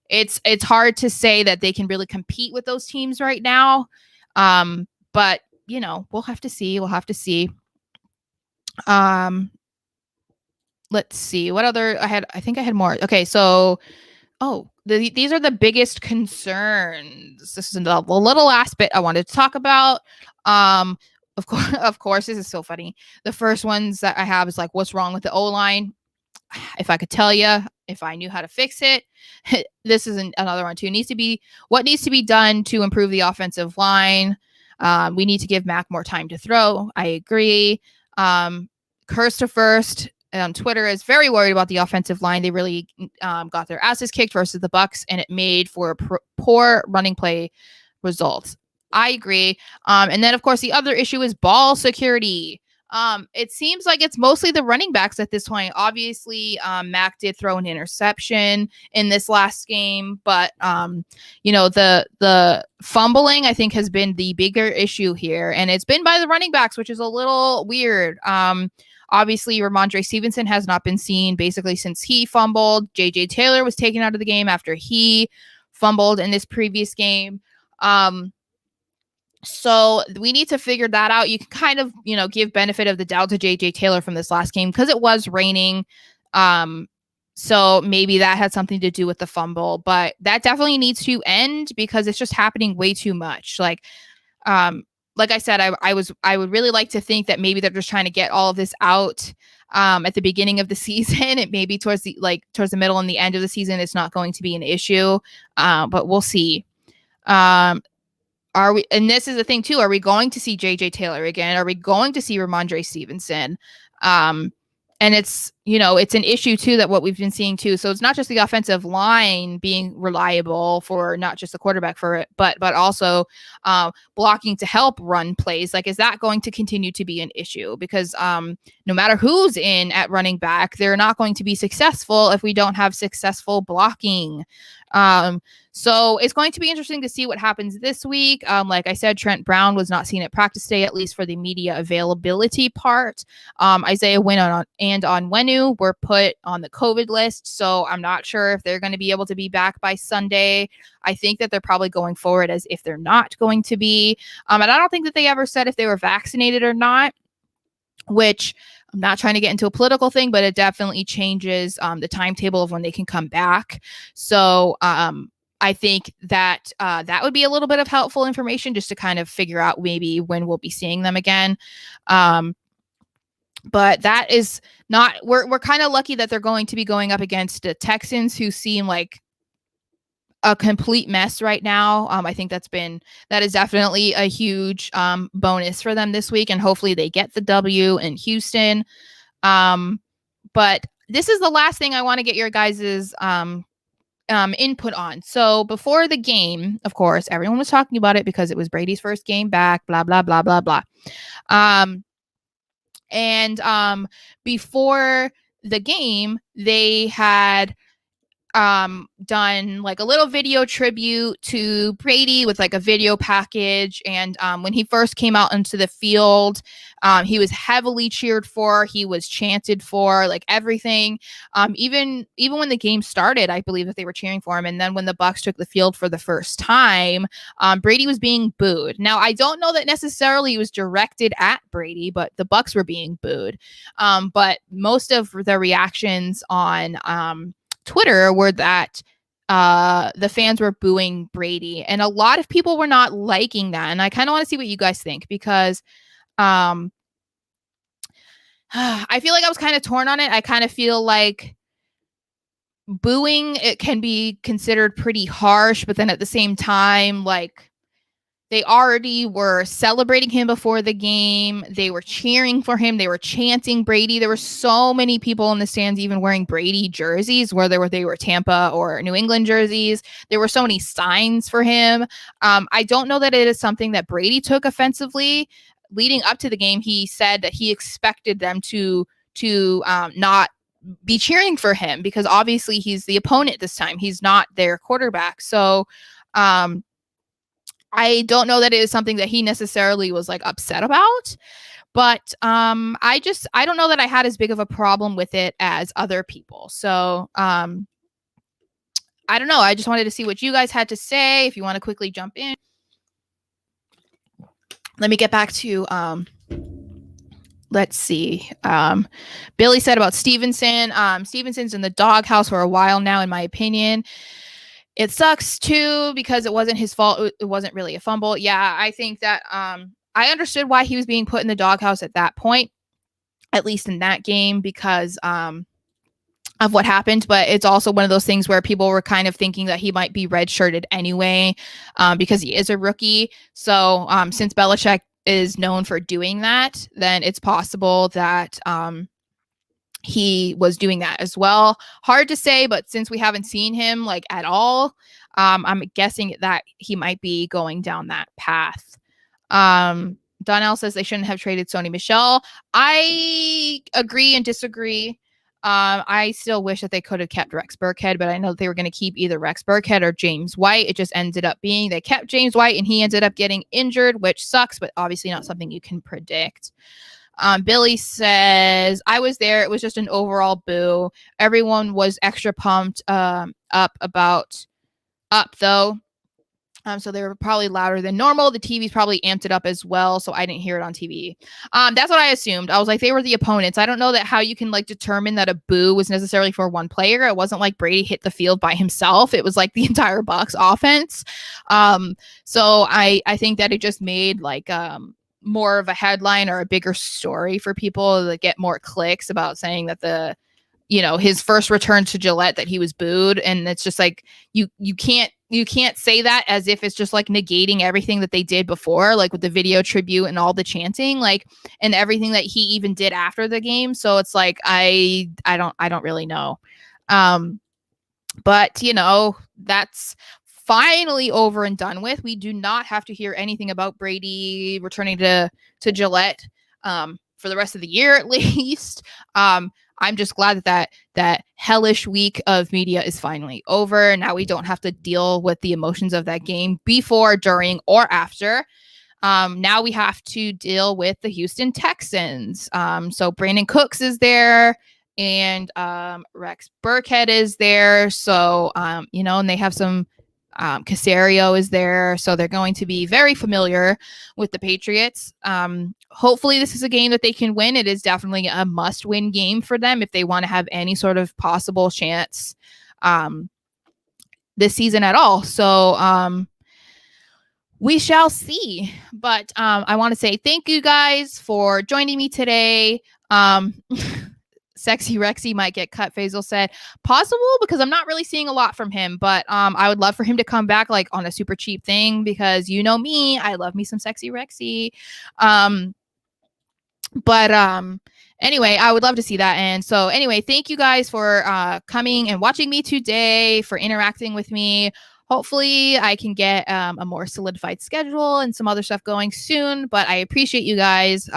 it's hard to say that they can really compete with those teams right now. But we'll have to see. Um, let's see what other I think I had more. Okay, so these are the biggest concerns. This is the little last bit I wanted to talk about. Of course, this is so funny. The first ones that I have is like, what's wrong with the O-line? If I could tell you, if I knew how to fix it, this is another one too. What needs to be done to improve the offensive line? We need to give Mac more time to throw. I agree. Curse to First on Twitter is very worried about the offensive line. They really got their asses kicked versus the Bucks, and it made for poor running play results. I agree. And then, of course, the other issue is ball security. It seems like it's mostly the running backs at this point. Obviously, Mac did throw an interception in this last game, but the fumbling I think has been the bigger issue here, and it's been by the running backs, which is a little weird. Obviously, Ramondre Stevenson has not been seen basically since he fumbled. J.J. Taylor was taken out of the game after he fumbled in this previous game. So we need to figure that out. You can kind of, give benefit of the doubt to J.J. Taylor from this last game because it was raining. So maybe that had something to do with the fumble, but that definitely needs to end because it's just happening way too much. Like I said, I would really like to think that maybe they're just trying to get all of this out at the beginning of the season. It maybe towards the middle and the end of the season, it's not going to be an issue. But we'll see. Are we? And this is the thing too. Are we going to see J.J. Taylor again? Are we going to see Ramondre Stevenson? And it's an issue too that what we've been seeing too. So it's not just the offensive line being reliable for not just the quarterback for it, but also blocking to help run plays. Like, is that going to continue to be an issue? Because no matter who's in at running back, they're not going to be successful if we don't have successful blocking. So it's going to be interesting to see what happens this week. Like I said, Trent Brown was not seen at practice day, at least for the media availability part. Isaiah Wynn and Onwenu were put on the COVID list, so I'm not sure if they're going to be able to be back by Sunday. I think that they're probably going forward as if they're not going to be. And I don't think that they ever said if they were vaccinated or not, which I'm not trying to get into a political thing, but it definitely changes the timetable of when they can come back. So I think that that would be a little bit of helpful information just to kind of figure out maybe when we'll be seeing them again. But that is not, we're kind of lucky that they're going to be going up against the Texans, who seem like a complete mess right now. I think that is definitely a huge bonus for them this week, and hopefully they get the W in Houston. But this is the last thing I want to get your guys's input on. So before the game, of course, everyone was talking about it because it was Brady's first game back, blah, blah, blah, blah, blah. And before the game, they had done like a little video tribute to Brady with like a video package. And when he first came out into the field, he was heavily cheered for, he was chanted for, like everything. Even when the game started, I believe that they were cheering for him. And then when the Bucs took the field for the first time, Brady was being booed. Now, I don't know that necessarily it was directed at Brady, but the Bucs were being booed. But most of the reactions on Twitter were that the fans were booing Brady, and a lot of people were not liking that. And I kind of want to see what you guys think, because I feel like I was kind of torn on it. I kind of feel like booing, it can be considered pretty harsh, but then at the same time, like, they already were celebrating him before the game. They were cheering for him. They were chanting Brady. There were so many people in the stands even wearing Brady jerseys, whether they were Tampa or New England jerseys. There were so many signs for him. I don't know that it is something that Brady took offensively. Leading up to the game, he said that he expected them to not be cheering for him, because obviously he's the opponent this time. He's not their quarterback. So, I don't know that it is something that he necessarily was like upset about, but I don't know that I had as big of a problem with it as other people. So I don't know. I just wanted to see what you guys had to say. If you want to quickly jump in. let me get back to let's see. Billy said about Stevenson. Stevenson's in the doghouse for a while now, in my opinion. It sucks too because it wasn't his fault. It wasn't really a fumble. Yeah, I think that I understood why he was being put in the doghouse at that point, at least in that game, because of what happened. But it's also one of those things where people were kind of thinking that he might be redshirted anyway, because he is a rookie. So since Belichick is known for doing that, then it's possible that he was doing that as well. Hard to say, but since we haven't seen him like at all, I'm guessing that he might be going down that path. Donnell says they shouldn't have traded Sony Michel. I agree and disagree. I still wish that they could have kept Rex Burkhead, but I know that they were going to keep either Rex Burkhead or James White. It just ended up being they kept James White and he ended up getting injured, which sucks, but obviously not something you can predict. Billy says, I was there. It was just an overall boo. Everyone was extra pumped up though. So they were probably louder than normal. The TV's probably amped it up as well, so I didn't hear it on TV. That's what I assumed. I was like, they were the opponents. I don't know that how you can like determine that a boo was necessarily for one player. It wasn't like Brady hit the field by himself. It was like the entire Bucs offense. So I think that it just made like more of a headline or a bigger story for people that get more clicks about saying that his first return to Gillette that he was booed. And it's just like, you can't say that as if it's just like negating everything that they did before, like with the video tribute and all the chanting, like, and everything that he even did after the game. So it's like, I don't really know. But that's finally over and done with. We do not have to hear anything about Brady returning to Gillette for the rest of the year, at least. I'm just glad that hellish week of media is finally over. Now we don't have to deal with the emotions of that game before, during, or after. Now we have to deal with the Houston Texans. So Brandon Cooks is there and Rex Burkhead is there. So, and they have some Casario is there, so they're going to be very familiar with the Patriots. Hopefully this is a game that they can win. It is definitely a must-win game for them if they want to have any sort of possible chance this season at all. So we shall see. But I want to say thank you guys for joining me today. Sexy Rexy might get cut, Faisal said. Possible, because I'm not really seeing a lot from him, but I would love for him to come back like on a super cheap thing, because you know me, I love me some Sexy Rexy. But anyway, I would love to see that. And so anyway, thank you guys for coming and watching me today, for interacting with me. Hopefully I can get a more solidified schedule and some other stuff going soon, but I appreciate you guys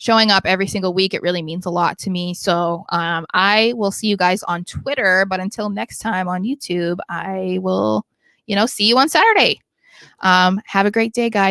showing up every single week. It really means a lot to me. So I will see you guys on Twitter, but until next time on YouTube, I will, see you on Saturday. Have a great day, guys.